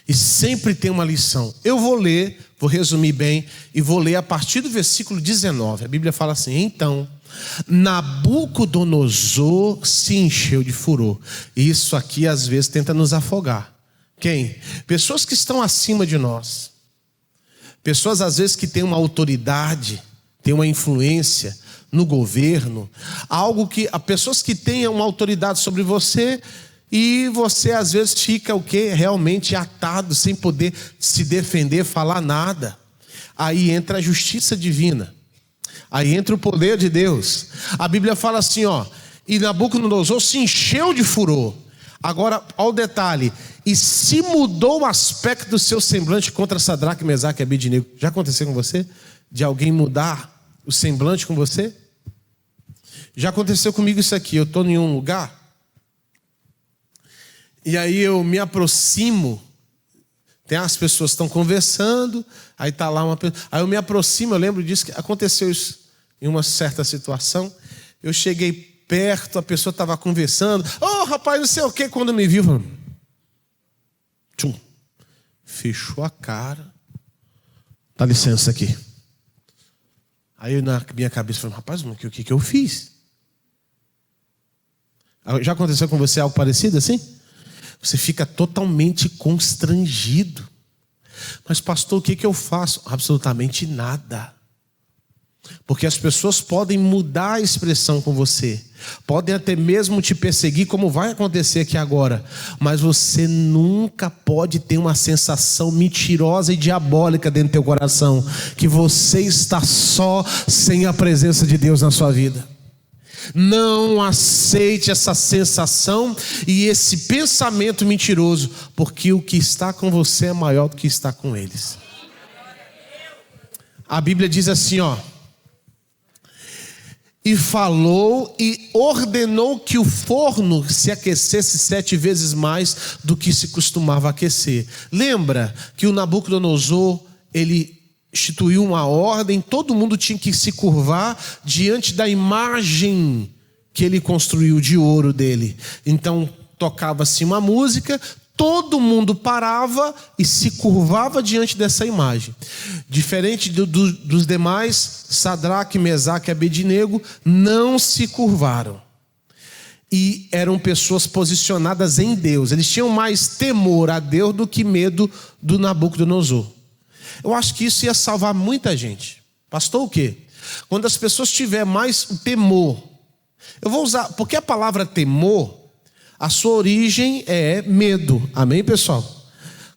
E sempre tem uma lição. Eu vou ler, vou resumir bem, e vou ler a partir do versículo 19. A Bíblia fala assim: então Nabucodonosor se encheu de furor. E isso aqui às vezes tenta nos afogar. Quem? Pessoas que estão acima de nós. Pessoas às vezes que têm uma autoridade, têm uma influência no governo, pessoas que têm uma autoridade sobre você, e você às vezes fica o quê? Realmente atado, sem poder se defender, falar nada. Aí entra a justiça divina. Aí entra o poder de Deus. A Bíblia fala assim, ó: e Nabucodonosor se encheu de furor. Agora, olha o detalhe: e se mudou o aspecto do seu semblante contra Sadraque, Mesaque e Abednego. Já aconteceu com você? De alguém mudar o semblante com você? Já aconteceu comigo isso aqui. Eu estou em um lugar, e aí eu me aproximo. Tem as pessoas que estão conversando, aí está lá uma pessoa. Aí eu me aproximo, eu lembro disso, que aconteceu isso em uma certa situação. Eu cheguei perto, a pessoa estava conversando. Ô, rapaz, não sei o quê. Quando me viu, tchum, fechou a cara. Dá licença aqui. Aí na minha cabeça, falei: rapaz, o que eu fiz? Já aconteceu com você algo parecido assim? Você fica totalmente constrangido. Mas pastor, o que eu faço? Absolutamente nada. Porque as pessoas podem mudar a expressão com você, podem até mesmo te perseguir, como vai acontecer aqui agora, mas você nunca pode ter uma sensação mentirosa e diabólica dentro do teu coração, que você está só, sem a presença de Deus na sua vida. Não aceite essa sensação e esse pensamento mentiroso, porque o que está com você é maior do que está com eles. A Bíblia diz assim, ó: e falou e ordenou que o forno se aquecesse 7 vezes mais do que se costumava aquecer. Lembra que o Nabucodonosor, ele instituiu uma ordem, todo mundo tinha que se curvar diante da imagem que ele construiu de ouro dele. Então tocava-se uma música, todo mundo parava e se curvava diante dessa imagem. Diferente dos demais, Sadraque, Mesaque e Abednego não se curvaram. E eram pessoas posicionadas em Deus. Eles tinham mais temor a Deus do que medo do Nabucodonosor. Eu acho que isso ia salvar muita gente. Pastor, o quê? Quando as pessoas tiverem mais temor. Eu vou usar, porque a palavra temor, a sua origem é medo. Amém, pessoal?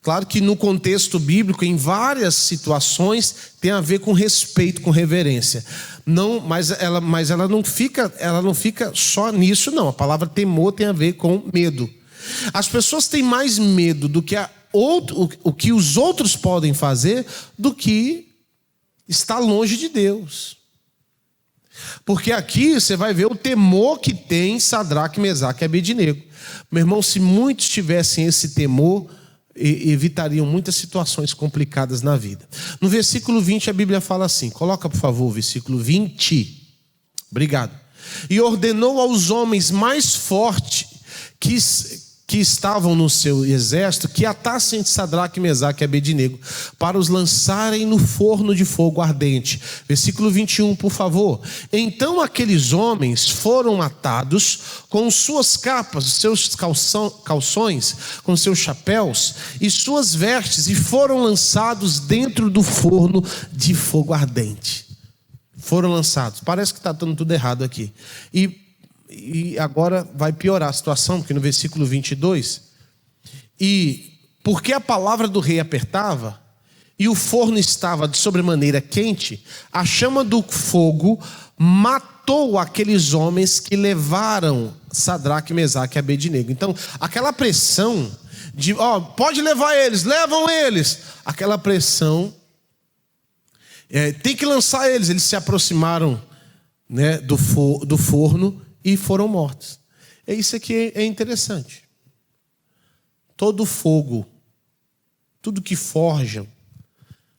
Claro que no contexto bíblico, em várias situações, tem a ver com respeito, com reverência. Não, mas ela não fica só nisso, não. A palavra temor tem a ver com medo. As pessoas têm mais medo do que o que os outros podem fazer do que estar longe de Deus. Porque aqui você vai ver o temor que tem Sadraque, Mesaque e Abednego. Meu irmão, se muitos tivessem esse temor, evitariam muitas situações complicadas na vida. No versículo 20 a Bíblia fala assim, coloca por favor o versículo 20. Obrigado. E ordenou aos homens mais fortes que estavam no seu exército, que atassem Sadraque, Mesaque e Abednego, para os lançarem no forno de fogo ardente. Versículo 21, por favor. Então aqueles homens foram atados com suas capas, seus calções, com seus chapéus e suas vestes, e foram lançados dentro do forno de fogo ardente. Foram lançados. Parece que está dando tudo errado aqui. E agora vai piorar a situação, porque no versículo 22, e porque a palavra do rei apertava, e o forno estava de sobremaneira quente, a chama do fogo matou aqueles homens que levaram Sadraque, Mesaque e Abednego. Então, aquela pressão de, pode levar eles, levam eles. Aquela pressão, tem que lançar eles. Eles se aproximaram, né, do forno, e foram mortos. Isso aqui é interessante. todo fogo, tudo que forjam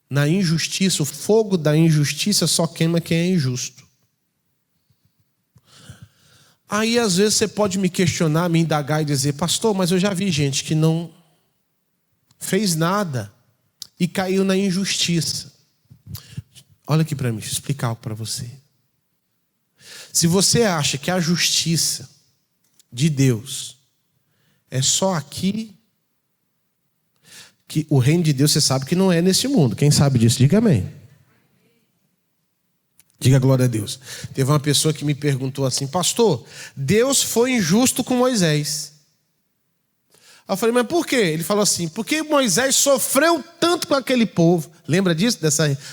na injustiça, o fogo da injustiça só queima quem é injusto. Aí às vezes você pode me questionar, me indagar e dizer: pastor, mas eu já vi gente que não fez nada e caiu na injustiça. Olha aqui para mim, deixa eu explicar algo para você. Se você acha que a justiça de Deus é só aqui, que o reino de Deus você sabe que não é nesse mundo. Quem sabe disso, diga amém. Diga glória a Deus. Teve uma pessoa que me perguntou assim: pastor, Deus foi injusto com Moisés. Aí eu falei: mas por quê? Ele falou assim: porque Moisés sofreu tanto com aquele povo. Lembra disso?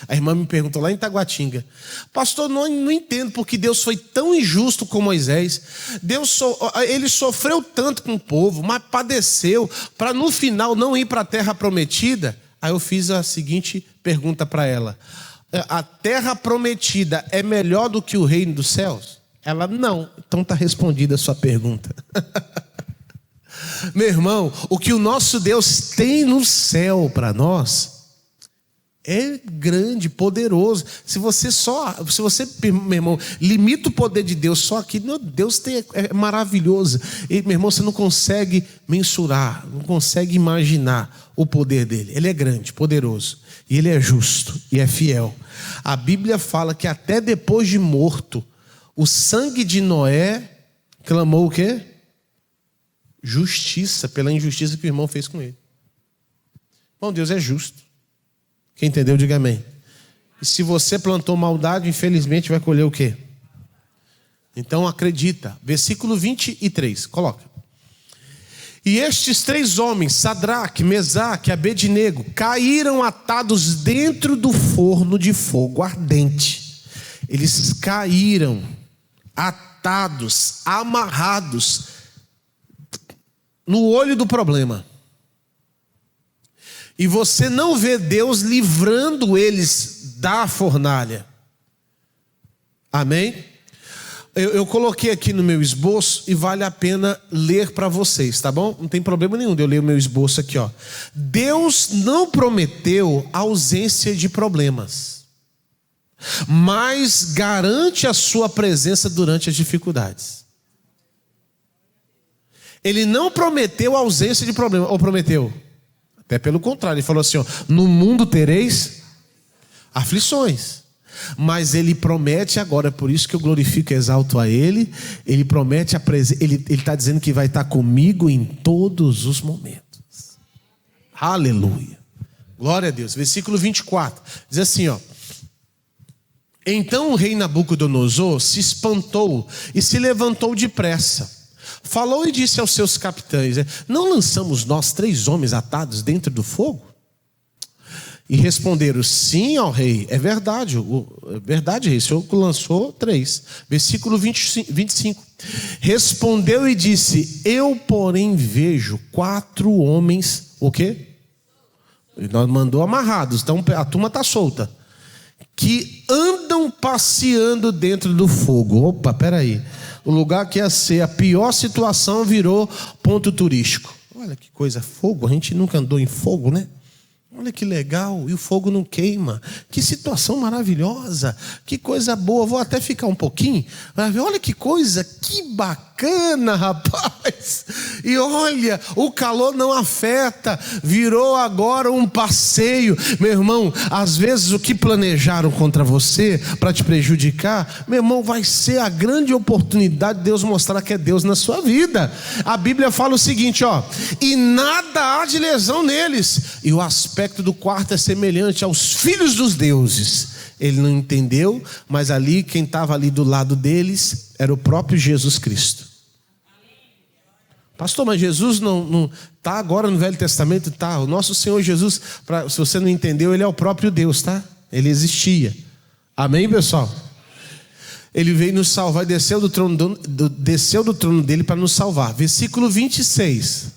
A irmã me perguntou lá em Taguatinga: pastor, não entendo porque Deus foi tão injusto com Moisés. Ele sofreu tanto com o povo, mas padeceu para no final não ir para a terra prometida. Aí eu fiz a seguinte pergunta para ela: a terra prometida é melhor do que o reino dos céus? Ela: não. Então está respondida a sua pergunta. Meu irmão, o que o nosso Deus tem no céu para nós é grande, poderoso. Se você, meu irmão, limita o poder de Deus só aqui, meu Deus é maravilhoso. E, meu irmão, você não consegue mensurar, não consegue imaginar o poder dele. Ele é grande, poderoso, e ele é justo e é fiel. A Bíblia fala que até depois de morto, o sangue de Noé clamou o quê? Justiça, pela injustiça que o irmão fez com ele. Bom, Deus é justo. Quem entendeu, diga amém. E se você plantou maldade, infelizmente vai colher o quê? Então acredita. Versículo 23, coloca. E estes 3 homens, Sadraque, Mesaque e Abednego, caíram atados dentro do forno de fogo ardente. Eles caíram atados, amarrados no olho do problema. E você não vê Deus livrando eles da fornalha. Amém? Eu coloquei aqui no meu esboço e vale a pena ler para vocês, tá bom? Não tem problema nenhum de eu ler o meu esboço aqui, ó. Deus não prometeu ausência de problemas, mas garante a sua presença durante as dificuldades. Ele não prometeu ausência de problema, ou prometeu? Até pelo contrário, ele falou assim: ó, no mundo tereis aflições. Mas ele promete agora, por isso que eu glorifico e exalto a ele. Ele promete a presença, ele está dizendo que vai estar comigo em todos os momentos. Aleluia. Glória a Deus. Versículo 24. Diz assim, ó: então o rei Nabucodonosor se espantou e se levantou depressa. Falou e disse aos seus capitães: não lançamos nós 3 homens atados dentro do fogo? E responderam: sim, ó rei, é verdade, rei, o senhor lançou 3. Versículo 25. Respondeu e disse: eu, porém, vejo 4 homens, o quê? Nós mandou amarrados, então a turma está solta, que andam passeando dentro do fogo. Opa, peraí. O lugar que ia ser a pior situação virou ponto turístico. Olha que coisa, fogo, a gente nunca andou em fogo, né? Olha que legal, e o fogo não queima. Que situação maravilhosa, que coisa boa. Vou até ficar um pouquinho. Olha que coisa, que bacana, rapaz. E olha, o calor não afeta, virou agora um passeio. Meu irmão, às vezes o que planejaram contra você para te prejudicar, meu irmão, vai ser a grande oportunidade de Deus mostrar que é Deus na sua vida. A Bíblia fala o seguinte, ó: e nada há de lesão neles. E o aspecto do quarto é semelhante aos filhos dos deuses. Ele não entendeu, mas ali quem estava ali do lado deles era o próprio Jesus Cristo. Pastor, mas Jesus não está agora no Velho Testamento? Tá. O nosso Senhor Jesus, se você não entendeu, ele é o próprio Deus, tá? Ele existia. Amém, pessoal? Ele veio nos salvar, desceu do trono dele para nos salvar. Versículo 26.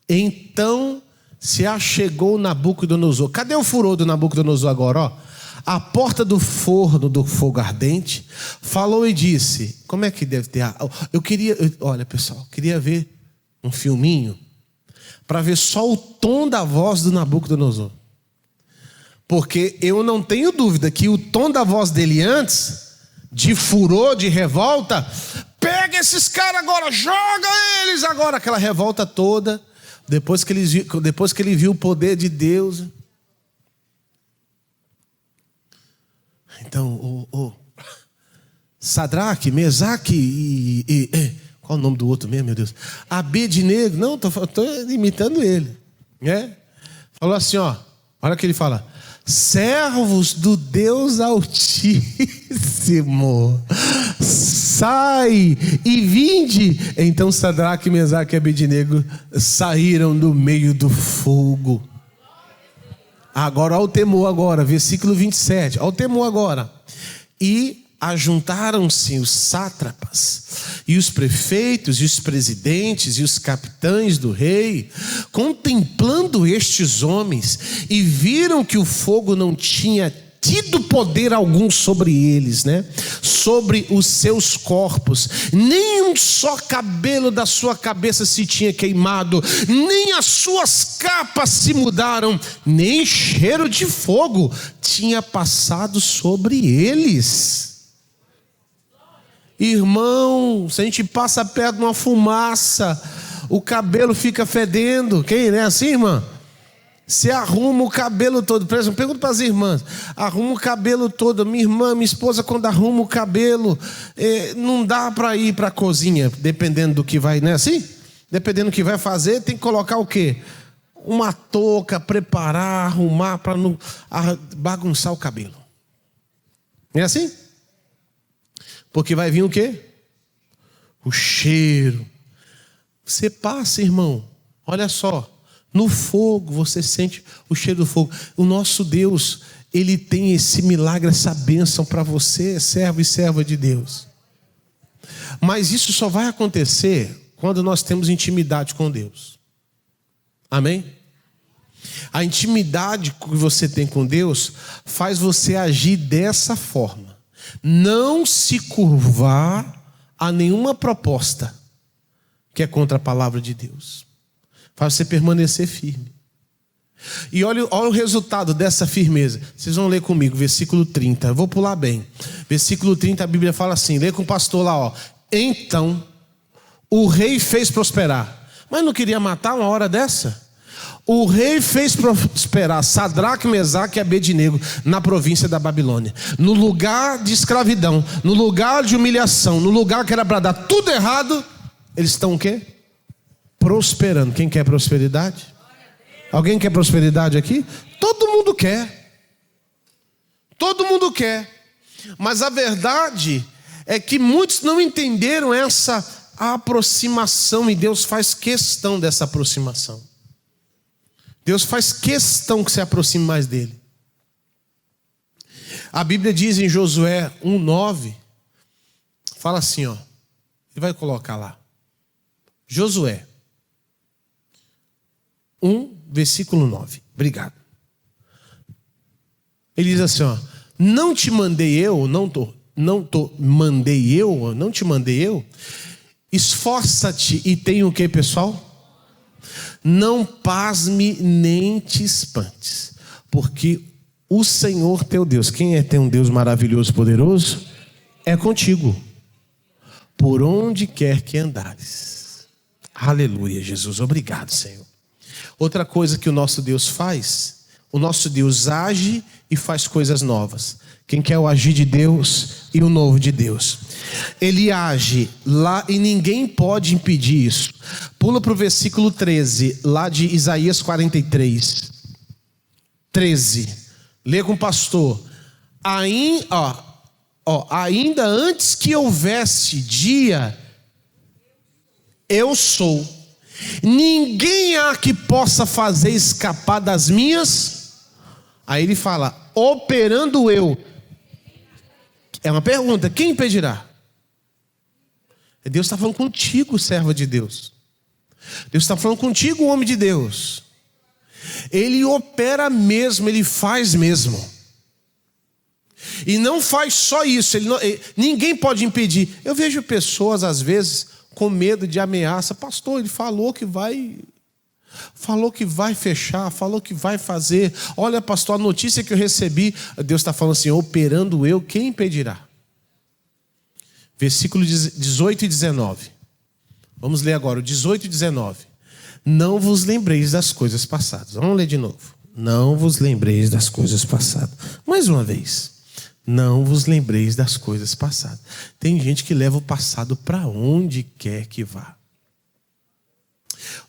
Então se achegou Nabucodonosor. Cadê o furor do Nabucodonosor agora? Ó, a porta do forno do fogo ardente. Falou e disse: como é que deve ter? Olha pessoal, queria ver um filminho para ver só o tom da voz do Nabucodonosor. Porque eu não tenho dúvida que o tom da voz dele antes, de furor, de revolta, pega esses caras agora, joga eles agora, aquela revolta toda, depois que ele viu o poder de Deus. Então, Sadraque, Mesaque e qual o nome do outro mesmo, meu Deus? Abednego, não, estou imitando ele, né? Falou assim, ó, olha o que ele fala: servos do Deus Altíssimo, sai e vinde. Então Sadraque, Mesaque e Abednego saíram do meio do fogo. Agora, olha o temor agora, versículo 27, olha o temor agora. E ajuntaram-se os sátrapas, e os prefeitos, e os presidentes, e os capitães do rei, contemplando estes homens, e viram que o fogo não tinha tido poder algum sobre eles, né? Sobre os seus corpos, nem um só cabelo da sua cabeça se tinha queimado, nem as suas capas se mudaram, nem cheiro de fogo tinha passado sobre eles. Irmão, se a gente passa perto de uma fumaça, o cabelo fica fedendo. Quem é assim, irmã? Você arruma o cabelo todo. Pergunta para as irmãs. Arruma o cabelo todo. Minha irmã, minha esposa, quando arruma o cabelo, não dá para ir para a cozinha, dependendo do que vai, não é assim? Dependendo do que vai fazer, tem que colocar o quê? Uma touca, preparar, arrumar para não bagunçar o cabelo. Não é assim? Porque vai vir o quê? O cheiro. Você passa, irmão, olha só, no fogo você sente o cheiro do fogo. O nosso Deus, Ele tem esse milagre, essa bênção para você, servo e serva de Deus. Mas isso só vai acontecer quando nós temos intimidade com Deus. Amém? A intimidade que você tem com Deus faz você agir dessa forma. Não se curvar a nenhuma proposta que é contra a palavra de Deus. Faz você permanecer firme. E olha o resultado dessa firmeza. Vocês vão ler comigo, versículo 30. Eu vou pular bem. Versículo 30, a Bíblia fala assim, lê com o pastor lá, ó. Então, o rei fez prosperar. Mas não queria matar uma hora dessa? O rei fez prosperar Sadraque, Mesaque e Abednego na província da Babilônia. No lugar de escravidão, no lugar de humilhação, no lugar que era para dar tudo errado, eles estão o quê? Prosperando. Quem quer prosperidade? Alguém quer prosperidade aqui? Todo mundo quer. Todo mundo quer. Mas a verdade é que muitos não entenderam essa aproximação, e Deus faz questão dessa aproximação. Deus faz questão que se aproxime mais dele. A Bíblia diz em Josué 1:9, fala assim, ó. Ele vai colocar lá. Josué 1, versículo 9. Obrigado. Ele diz assim, ó. Não te mandei eu, não te mandei eu. Esforça-te e tem o que, pessoal? Não pasme nem te espantes, porque o Senhor teu Deus, quem tem um Deus maravilhoso, poderoso, é contigo, por onde quer que andares. Aleluia, Jesus, obrigado, Senhor. Outra coisa que o nosso Deus faz, o nosso Deus age e faz coisas novas. Quem quer o agir de Deus e o novo de Deus? Ele age lá e ninguém pode impedir isso. Pula para o versículo 13, lá de Isaías 43. 13. Lê com o pastor. Ainda antes que houvesse dia, eu sou. Ninguém há que possa fazer escapar das minhas. Aí ele fala, operando eu. É uma pergunta, quem impedirá? Deus está falando contigo, serva de Deus. Deus está falando contigo, homem de Deus. Ele opera mesmo, ele faz mesmo. E não faz só isso, ninguém pode impedir. Eu vejo pessoas às vezes com medo de ameaça. Pastor, ele falou que vai. Falou que vai fechar, falou que vai fazer. Olha, pastor, a notícia que eu recebi, Deus está falando assim, operando eu, quem impedirá? Versículo 18 e 19. Vamos ler agora, o 18 e 19. Não vos lembreis das coisas passadas. Vamos ler de novo. Não vos lembreis das coisas passadas. Mais uma vez. Não vos lembreis das coisas passadas. Tem gente que leva o passado para onde quer que vá.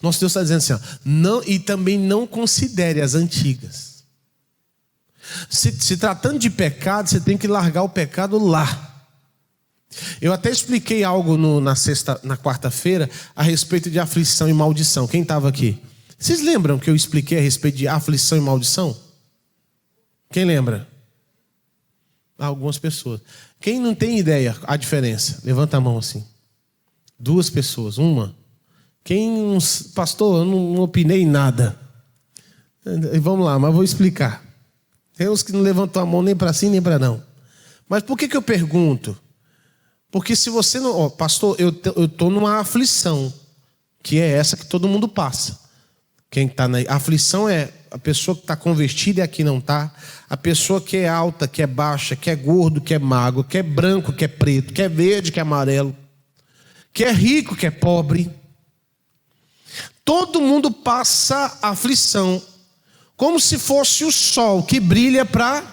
Nosso Deus está dizendo assim, ó, não, e também não considere as antigas. Se tratando de pecado, você tem que largar o pecado lá. Eu até expliquei algo na quarta-feira a respeito de aflição e maldição. Quem estava aqui? Vocês lembram que eu expliquei a respeito de aflição e maldição? Quem lembra? Algumas pessoas. Quem não tem ideia a diferença? Levanta a mão assim. 2 pessoas. Uma. Quem, pastor, eu não opinei em nada. Vamos lá, mas vou explicar. Tem uns que não levantam a mão nem para sim nem para não. Mas por que eu pergunto? Porque se você não... pastor, eu estou numa aflição, que é essa que todo mundo passa. Quem está na aflição é a pessoa que está convertida e aqui não está. A pessoa que é alta, que é baixa, que é gordo, que é magro, que é branco, que é preto, que é verde, que é amarelo, que é rico, que é pobre. Todo mundo passa aflição, como se fosse o sol que brilha para...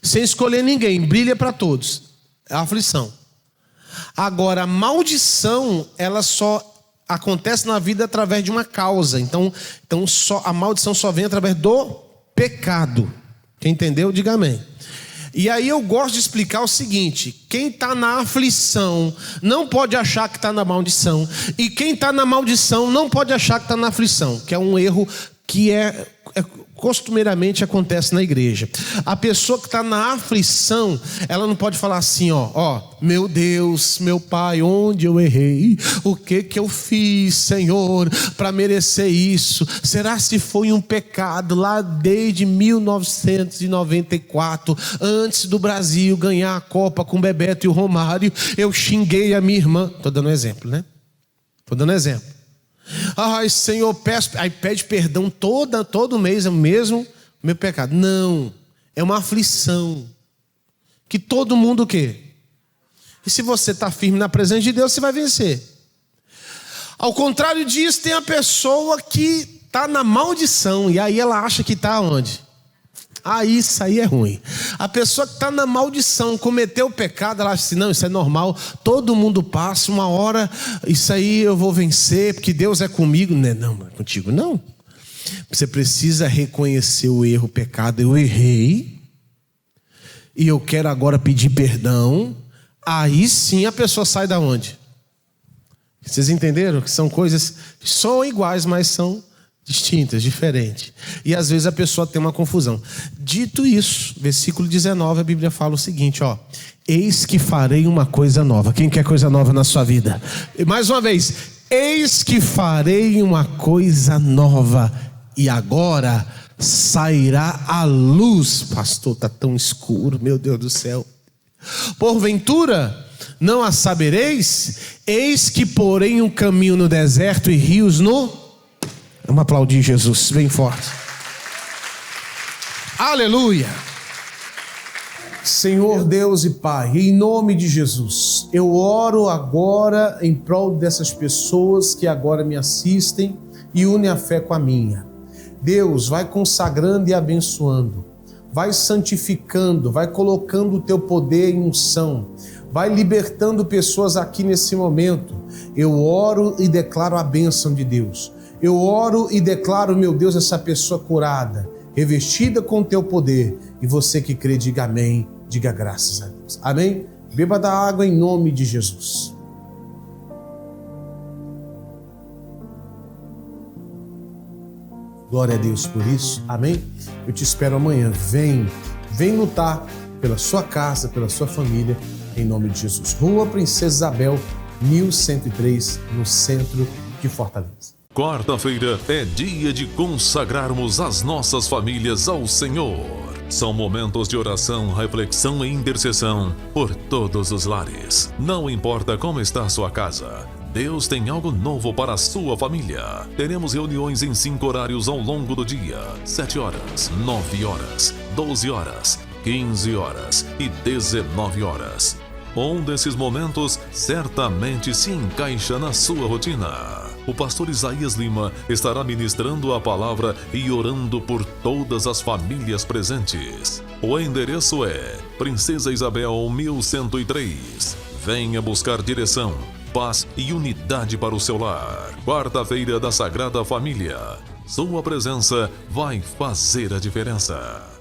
sem escolher ninguém, brilha para todos. É a aflição. Agora, a maldição, ela só acontece na vida através de uma causa. Então a maldição só vem através do pecado. Quem entendeu, diga amém. E aí eu gosto de explicar o seguinte: quem está na aflição não pode achar que está na maldição, e quem está na maldição não pode achar que está na aflição, que é um erro que costumeiramente acontece na igreja. A pessoa que está na aflição, ela não pode falar assim, ó, meu Deus, meu Pai, onde eu errei? O que eu fiz, Senhor, para merecer isso? Será se foi um pecado lá desde 1994, antes do Brasil ganhar a Copa com o Bebeto e o Romário, eu xinguei a minha irmã. Estou dando um exemplo, né? Estou dando um exemplo. Ai, Senhor, peço, aí pede perdão todo mês, é o mesmo meu pecado. Não, é uma aflição que todo mundo quer. E se você está firme na presença de Deus, você vai vencer. Ao contrário disso, tem a pessoa que está na maldição, e aí ela acha que está onde? Isso aí é ruim. A pessoa que está na maldição, cometeu o pecado, ela acha assim, não, isso é normal, todo mundo passa, uma hora, isso aí eu vou vencer, porque Deus é comigo. Não, contigo não. Você precisa reconhecer o erro, o pecado. Eu errei, e eu quero agora pedir perdão. Aí sim a pessoa sai da onde? Vocês entenderam? Que são coisas que são iguais, mas são distintas, diferentes. E às vezes a pessoa tem uma confusão. Dito isso, versículo 19, a Bíblia fala o seguinte, eis que farei uma coisa nova. Quem quer coisa nova na sua vida? E mais uma vez, eis que farei uma coisa nova, e agora sairá a luz. Pastor, está tão escuro, meu Deus do céu. Porventura não a sabereis? Eis que porei um caminho no deserto e rios no... Vamos aplaudir Jesus, bem forte. Aleluia. Senhor Deus e Pai, em nome de Jesus, eu oro agora em prol dessas pessoas que agora me assistem e unem a fé com a minha. Deus, vai consagrando e abençoando, vai santificando, vai colocando o teu poder em unção, vai libertando pessoas aqui nesse momento. Eu oro e declaro a bênção de Deus. Eu oro e declaro, meu Deus, essa pessoa curada, revestida com o teu poder. E você que crê, diga amém, diga graças a Deus. Amém? Beba da água em nome de Jesus. Glória a Deus por isso. Amém? Eu te espero amanhã. Vem lutar pela sua casa, pela sua família, em nome de Jesus. Rua Princesa Isabel, 1103, no centro de Fortaleza. Quarta-feira é dia de consagrarmos as nossas famílias ao Senhor. São momentos de oração, reflexão e intercessão por todos os lares. Não importa como está a sua casa, Deus tem algo novo para a sua família. Teremos reuniões em 5 horários ao longo do dia: 7 horas, 9 horas, 12 horas, 15 horas e 19 horas. Um desses momentos certamente se encaixa na sua rotina. O pastor Isaías Lima estará ministrando a palavra e orando por todas as famílias presentes. O endereço é Princesa Isabel 1103. Venha buscar direção, paz e unidade para o seu lar. Quarta-feira da Sagrada Família. Sua presença vai fazer a diferença.